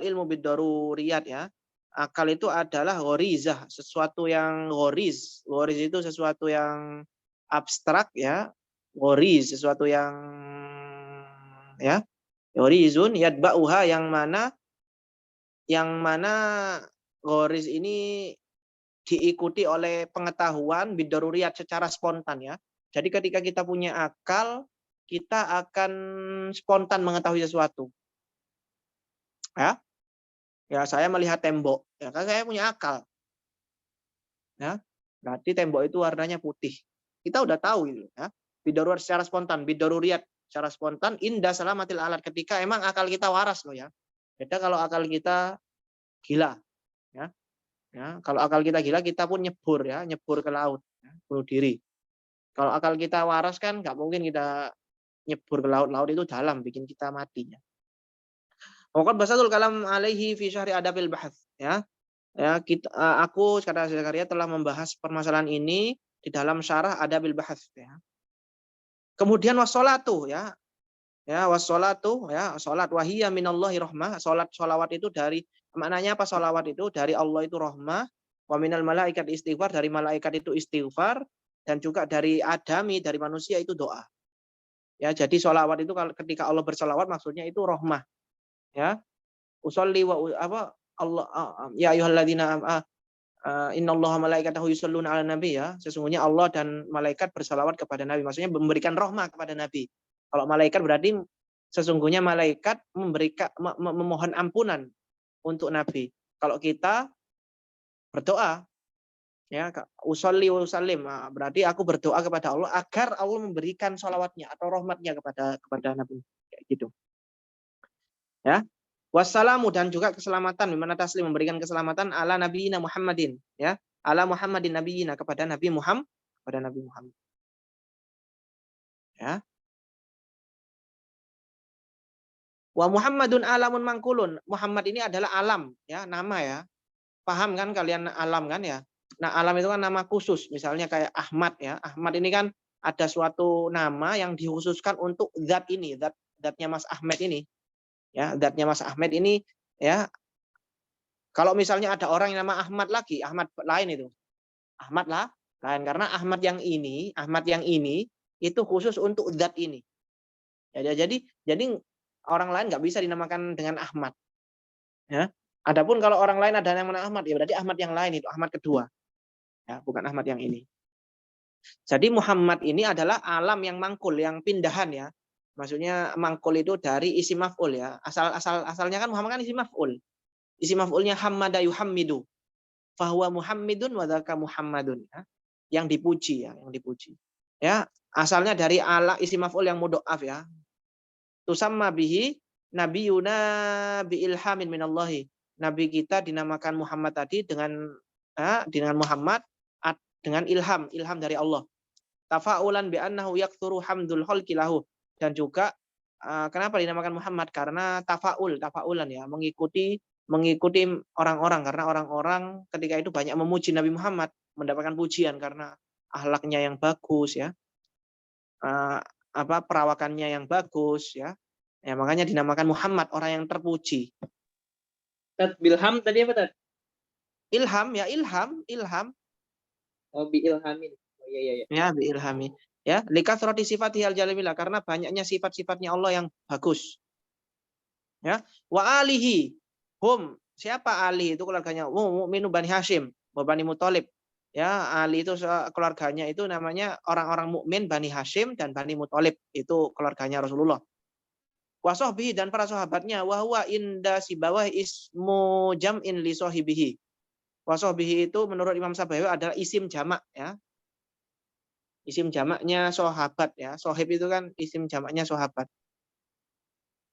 ilmu bidaruriyat ya. Akal itu adalah ghorizah, sesuatu yang ghoriz. Ghoriz itu sesuatu yang abstrak ya. Ghoriz, sesuatu yang ya. Ghorizun yadba'uha yang mana ghoriz ini diikuti oleh pengetahuan bidaruriyat secara spontan ya. Jadi ketika kita punya akal, kita akan spontan mengetahui sesuatu. Ya, saya melihat tembok, ya kan saya punya akal. Ya, berarti tembok itu warnanya putih. Kita udah tahu itu ya. Bidaruriyat secara spontan, bidaruriyat secara spontan, indah salamatil alat, ketika emang akal kita waras loh ya. Beda kalau akal kita gila ya. Ya, kalau akal kita gila kita pun nyebur ke laut, ya, bunuh diri. Kalau akal kita waras kan nggak mungkin kita nyebur ke laut itu dalam, bikin kita mati ya. Waqad basatul kalam alaihi fi syahri adabil bahats ya. Ya, aku kata Zakaria telah membahas permasalahan ini di dalam syarah adabil bahats ya. Kemudian wassolatu ya. Ya, wassolatu ya, salat wahiyya minallahi rahmah. Salawat itu dari, maknanya apa salawat itu? Dari Allah itu rahmah, wa minal malaikat istighfar, dari malaikat itu istighfar, dan juga dari adami, dari manusia itu doa. Ya, jadi sholawat itu kalau ketika Allah bersolawat maksudnya itu rahmah. Ya, usolli wa apa Allah ya ayyuhalladzina innallaha malaikatahu yusholluna 'alan nabi ya. Sesungguhnya Allah dan malaikat bersalawat kepada Nabi. Maksudnya memberikan rahmah kepada Nabi. Kalau malaikat berarti sesungguhnya malaikat memohon ampunan untuk Nabi. Kalau kita berdoa ya usolli wa usallim, berarti aku berdoa kepada Allah agar Allah memberikan sholawatnya atau rahmatnya kepada Nabi, kayak gitu ya. Wassalamu, dan juga keselamatan, dimana taslim memberikan keselamatan ala nabiyina Muhammadin ya, ala Muhammadin nabiyina, kepada Nabi Muhammad ya. Wa Muhammadun alamun mangkulun, Muhammad ini adalah alam ya, nama ya. Paham kan kalian alam kan ya? Nah, alam itu kan nama khusus, misalnya kayak Ahmad ya. Ahmad ini kan ada suatu nama yang dikhususkan untuk zat ini, zatnya Mas Ahmad ini. Ya, zatnya Mas Ahmad ini ya. Kalau misalnya ada orang yang nama Ahmad lagi, Ahmad lain itu. Ahmad lah lain, karena Ahmad yang ini itu khusus untuk zat ini. Ya, jadi orang lain nggak bisa dinamakan dengan Ahmad. Ya. Adapun kalau orang lain ada yang nama Ahmad, ya berarti Ahmad yang lain itu Ahmad kedua. Ya, bukan Ahmad yang ini. Jadi Muhammad ini adalah alam yang mangkul, yang pindahan ya. Maksudnya mangkul itu dari isim maf'ul ya. Asalnya kan Muhammad kan isim maf'ul. Isim maf'ulnya hammada yuhammidu. Fahuwa Muhammadun wa dzaka Muhammadun ya. Yang dipuji ya, yang dipuji. Ya, asalnya dari ala isim maf'ul yang mudha'af ya. Tusamma bihi nabiyuna bi ilhamin minallahi. Nabi kita dinamakan Muhammad tadi dengan Muhammad dengan ilham dari Allah. Tafa'ulan bi annahu yaktsuru hamdul khalqi lahu, dan juga kenapa dinamakan Muhammad? Karena tafa'ulan ya, mengikuti orang-orang, karena orang-orang ketika itu banyak memuji Nabi Muhammad, mendapatkan pujian karena akhlaknya yang bagus ya. Perawakannya yang bagus ya. Ya, makanya dinamakan Muhammad, orang yang terpuji. Bilham tadi apa tadi? Ilham ya, ilham. Oh, bi ilhamin. Oh iya. Ya, bi ilhami. Ya, likathrati sifatihi al-jalamilah, karena banyaknya sifat-sifatnya Allah yang bagus. Ya, wa alihi hum, siapa Ali itu keluarganya mukminu Bani Hashim, Bani Muthalib. Ya, Ali itu keluarganya itu namanya orang-orang mukmin Bani Hashim dan Bani Muthalib, itu keluarganya Rasulullah. Wa sahbihi, dan para sahabatnya, wa huwa inda sibawah ismu jam'in li sahibihi. Wa sahbihi itu menurut Imam Sabawi adalah isim jamak ya. Isim jamaknya sahabat ya. Sahib itu kan isim jamaknya sahabat.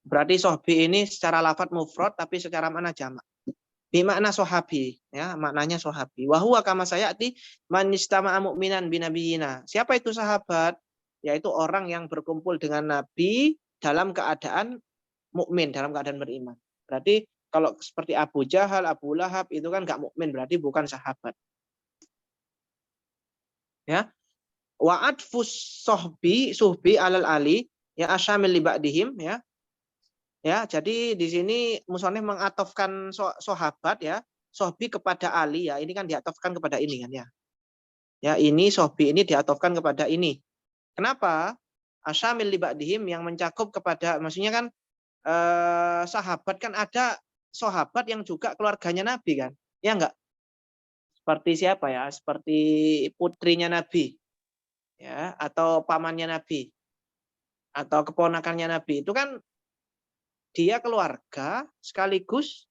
Berarti sahbi ini secara lafadz mufrad tapi secara makna jamak. Bi makna sahabi ya, maknanya sahabi. Wa huwa kama sayati man istama'a mu'minan binabiyina. Siapa itu sahabat? Yaitu orang yang berkumpul dengan Nabi dalam keadaan mukmin, dalam keadaan beriman. Berarti kalau seperti Abu Jahal, Abu Lahab itu kan nggak mukmin, berarti bukan sahabat. Ya. Wa atfus suhbi alal ali ya asyamil li ba'dihim ya. Ya, jadi di sini musannif mengatofkan sahabat ya, sohbi kepada Ali ya. Ini kan diatofkan kepada ini kan ya. Ya, ini sohbi ini diatofkan kepada ini. Kenapa? Asyamil li ba'dihim, yang mencakup kepada, maksudnya kan sahabat kan ada sahabat yang juga keluarganya Nabi kan. Ya enggak? Seperti siapa ya? Seperti putrinya Nabi. Ya, atau pamannya Nabi. Atau keponakannya Nabi. Itu kan dia keluarga sekaligus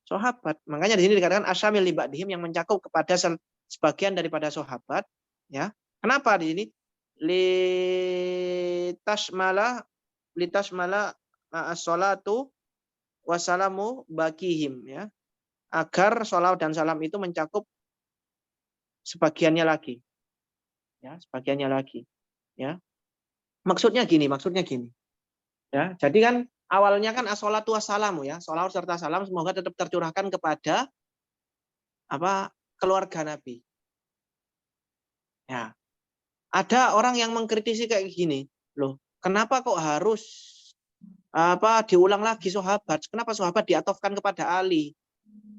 sahabat. Makanya di sini dikatakan asyamil li ba'dihim, yang mencakup kepada sebagian daripada sahabat, ya. Kenapa di sini? Litashmala as-salatu wassalamu bakihim ya. Agar sholawat dan salam itu mencakup sebagiannya lagi. Ya, sebagiannya lagi, ya. Maksudnya gini. Ya, jadi kan awalnya kan as-sholatu wassalamu ya, sholawat serta salam semoga tetap tercurahkan kepada keluarga Nabi. Ya. Ada orang yang mengkritisi kayak gini, loh, kenapa kok harus diulang lagi sahabat? Kenapa sahabat diatofkan kepada Ali?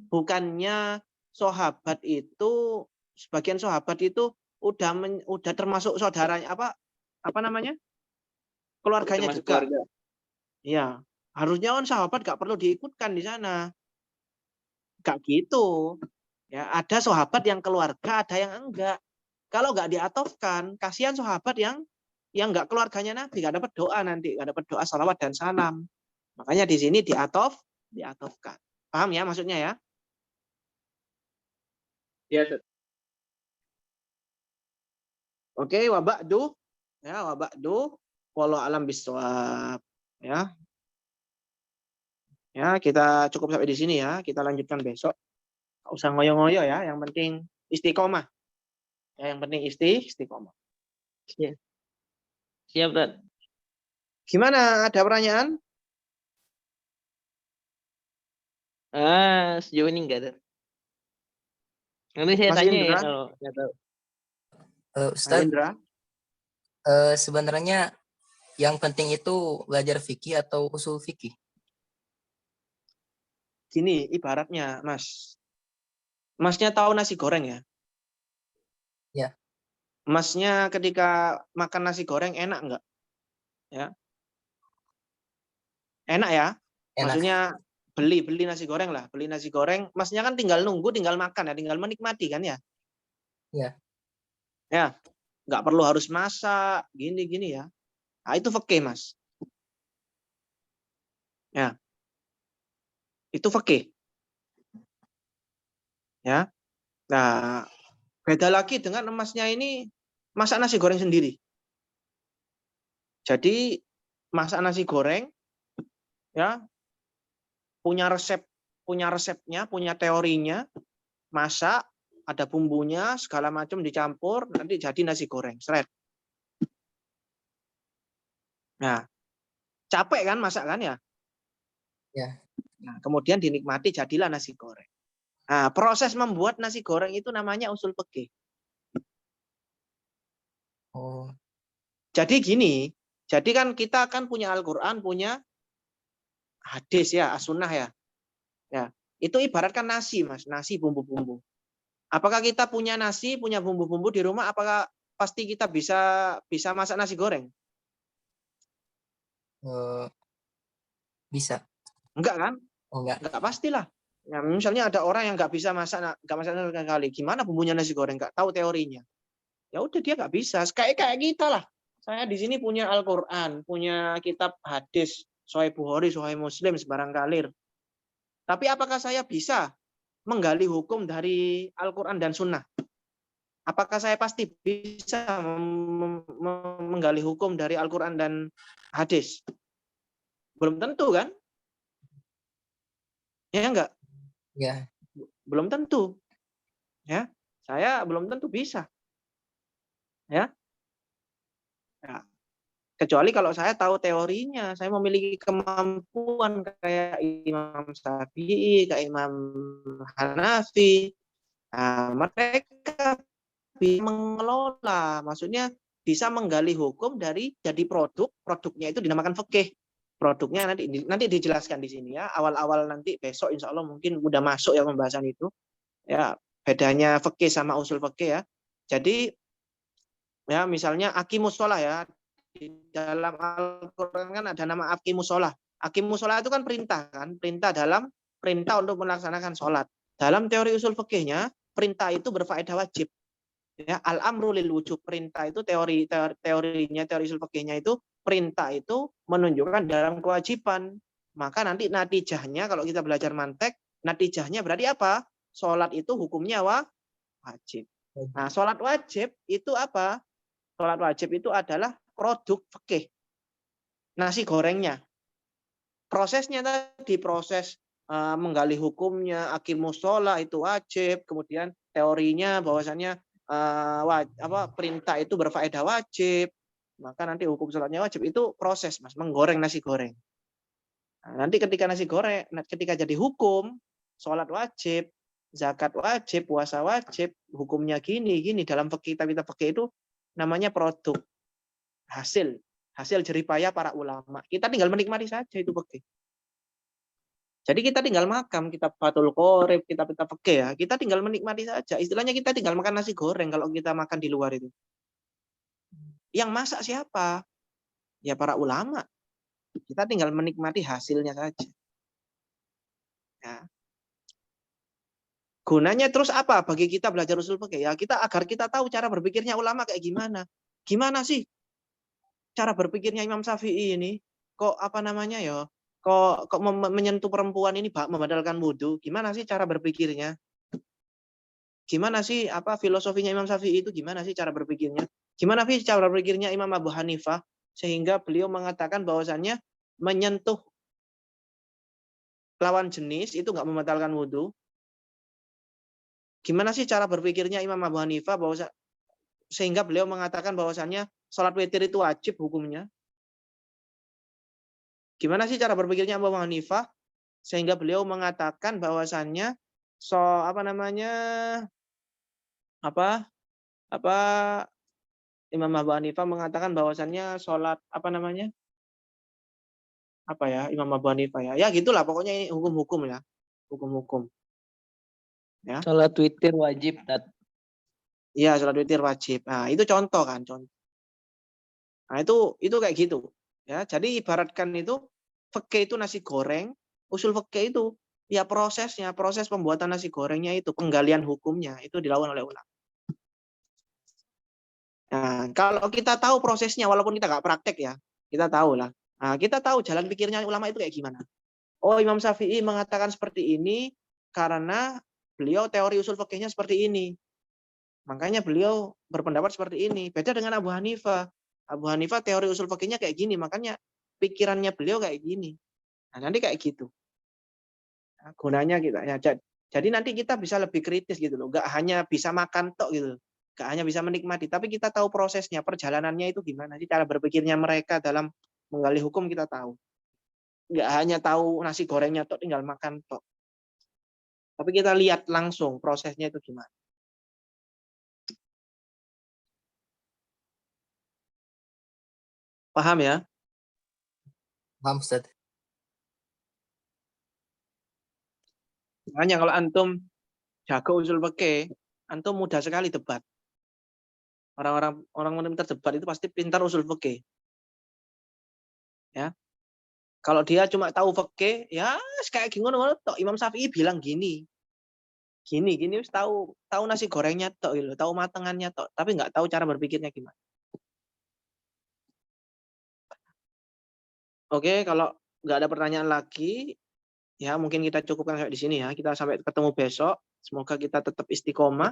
Bukannya sahabat itu, sebagian sahabat itu udah termasuk saudaranya apa namanya? keluarganya Termasuk juga. keluarga. Iya, harusnya kan sahabat gak perlu diikutkan di sana. Gak gitu. Ya, ada sahabat yang keluarga, ada yang enggak. Kalau nggak diatofkan, kasihan sahabat yang nggak keluarganya Nabi, nggak dapat doa nanti, nggak dapat doa salawat dan salam. Makanya di sini diatofkan. Paham ya maksudnya ya? Ya, Ustaz. Oke, wabakdu. Ya, wabakdu. Wallahu alam bisawab. Ya. Ya, kita cukup sampai di sini ya. Kita lanjutkan besok. Nggak usah ngoyo-ngoyo ya, yang penting istiqomah. Ya, yang penting istiqomah. Siap, Ustaz. Gimana? Ada pertanyaan? Sejauh ini enggak ada. Nanti saya Mas tanya ya Indra? kalau nggak tahu. Mas Ustaz, Indra? sebenarnya yang penting itu belajar fikih atau usul fikih? Gini, ibaratnya, Mas. Masnya tahu nasi goreng ya? Ya. Masnya ketika makan nasi goreng enak nggak? Ya. Enak ya? Enak. Maksudnya beli nasi goreng lah, beli nasi goreng. Masnya kan tinggal nunggu, tinggal makan ya, tinggal menikmati kan ya? Ya. Ya, nggak perlu harus masak, gini ya. Nah, itu fikih, Mas. Ya. Itu fikih. Ya. Nah, beda lagi dengan emasnya ini masak nasi goreng sendiri. Jadi masak nasi goreng ya punya resepnya, punya teorinya, masak, ada bumbunya, segala macam dicampur, nanti jadi nasi goreng, seret. Nah, capek kan masak kan ya? Ya. Nah, kemudian dinikmati jadilah nasi goreng. Nah, proses membuat nasi goreng itu namanya usul fikih. Oh. Jadi gini, jadi kan kita kan punya Al-Qur'an, punya hadis ya, as-sunnah ya. Ya, itu ibaratkan nasi, Mas, nasi bumbu-bumbu. Apakah kita punya nasi, punya bumbu-bumbu di rumah, apakah pasti kita bisa masak nasi goreng? Bisa. Enggak kan? Oh, enggak. Enggak pastilah. Ya, misalnya ada orang yang nggak bisa masak sekali, gimana bumbunya nasi goreng? Nggak tahu teorinya. Ya udah dia nggak bisa. Kayak kita lah. Saya di sini punya Al-Qur'an, punya kitab hadis, Sahih Bukhari, Sahih Muslim, sebarang kalir. Tapi apakah saya bisa menggali hukum dari Al-Quran dan Sunnah? Apakah saya pasti bisa menggali hukum dari Al-Quran dan hadis? Belum tentu kan? Ya enggak? Ya. Belum tentu. Ya, saya belum tentu bisa. Ya. Ya. Kecuali kalau saya tahu teorinya, saya memiliki kemampuan kayak Imam Syafi'i, kayak Imam Hanafi. Nah, mereka bisa mengelola, maksudnya bisa menggali hukum dari jadi produknya itu dinamakan fikih. Produknya nanti dijelaskan di sini ya, awal-awal nanti besok insya Allah mungkin udah masuk ya pembahasan itu. Ya, bedanya fikih sama usul fikih ya. Jadi ya misalnya aqimus shalah ya, di dalam Al-Qur'an kan ada nama aqimus shalah. Aqimus shalah itu kan perintah kan, perintah untuk melaksanakan sholat. Dalam teori usul fikihnya, perintah itu berfaedah wajib. Ya, al-amru lil wujub, perintah itu teorinya, teori usul fikihnya itu perintah itu menunjukkan dalam kewajiban. Maka nanti natijahnya kalau kita belajar mantek, natijahnya berarti apa? Sholat itu hukumnya wajib. Nah, sholat wajib itu apa? Sholat wajib itu adalah produk fikih. Nasi gorengnya. Prosesnya tadi, proses menggali hukumnya, aqimus shalah itu wajib, kemudian teorinya bahwasannya perintah itu berfaedah wajib, maka nanti hukum sholatnya wajib, itu proses, Mas, menggoreng nasi goreng. Nah, nanti ketika jadi hukum, sholat wajib, zakat wajib, puasa wajib, hukumnya gini dalam kitab fikih itu namanya produk, hasil jeripaya para ulama. Kita tinggal menikmati saja itu fikih. Jadi kita tinggal makan kitab Fathul Qorib, kitab-kitab fikih ya. Kita tinggal menikmati saja. Istilahnya kita tinggal makan nasi goreng kalau kita makan di luar itu. Yang masak siapa? Ya para ulama. Kita tinggal menikmati hasilnya saja. Ya. Gunanya terus apa bagi kita belajar usul fikih? Ya kita agar kita tahu cara berpikirnya ulama kayak gimana. Gimana sih cara berpikirnya Imam Syafi'i ini? Kok apa namanya ya? Kok menyentuh perempuan ini membatalkan wudhu? Gimana sih cara berpikirnya? Gimana sih apa filosofinya Imam Syafi'i itu? Gimana sih cara berpikirnya? Gimana sih cara berpikirnya Imam Abu Hanifah sehingga beliau mengatakan bahwasannya menyentuh lawan jenis itu nggak membatalkan wudhu? Gimana sih cara berpikirnya Imam Abu Hanifah sehingga beliau mengatakan bahwasannya sholat witir itu wajib hukumnya? Gimana sih cara berpikirnya Abu Hanifah sehingga beliau mengatakan bahwasannya Imam Abu Hanifah mengatakan bahwasannya sholat Imam Abu Hanifah ya gitulah pokoknya hukum-hukum ya, hukum-hukum ya. Sholat witir wajib, Tat. Iya, sholat witir wajib. Nah, itu contoh kan, contoh. Nah, itu kayak gitu. Ya, jadi ibaratkan itu fikih itu nasi goreng, usul fikih itu ya prosesnya, proses pembuatan nasi gorengnya itu, penggalian hukumnya itu dilakukan oleh ulama. Nah, kalau kita tahu prosesnya walaupun kita nggak praktek ya, kita tahu lah. Nah, kita tahu jalan pikirnya ulama itu kayak gimana. Oh, Imam Syafi'i mengatakan seperti ini karena beliau teori usul fikihnya seperti ini. Makanya beliau berpendapat seperti ini. Beda dengan Abu Hanifah. Abu Hanifah teori usul fikihnya kayak gini, makanya pikirannya beliau kayak gini. Nah, nanti kayak gitu. Nah, gunanya kita ya. Jadi nanti kita bisa lebih kritis gitu loh. Nggak hanya bisa makan tok gitu. Nggak hanya bisa menikmati, tapi kita tahu prosesnya, perjalanannya itu gimana sih, cara berpikirnya mereka dalam menggali hukum kita tahu. Nggak hanya tahu nasi gorengnya tok, tinggal makan tok. Tapi kita lihat langsung prosesnya itu gimana. Paham ya? Paham, Ustaz. Makanya kalau antum jago usul fikih, antum mudah sekali debat. Orang pintar debat itu pasti pintar usul fikih. Ya. Kalau dia cuma tahu fikih, ya kayak gini tok. Imam Syafi'i bilang gini. Gini wis tahu nasi gorengnya tok gitu, tahu matengannya tok, tapi nggak tahu cara berpikirnya gimana. Oke, kalau nggak ada pertanyaan lagi, ya mungkin kita cukupkan sampai di sini ya. Kita sampai ketemu besok. Semoga kita tetap istiqomah.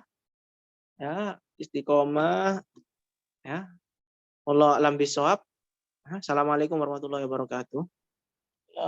Ya, istiqomah. Ya. Wallahu a'lam bishawab. Assalamualaikum warahmatullahi wabarakatuh. Ya,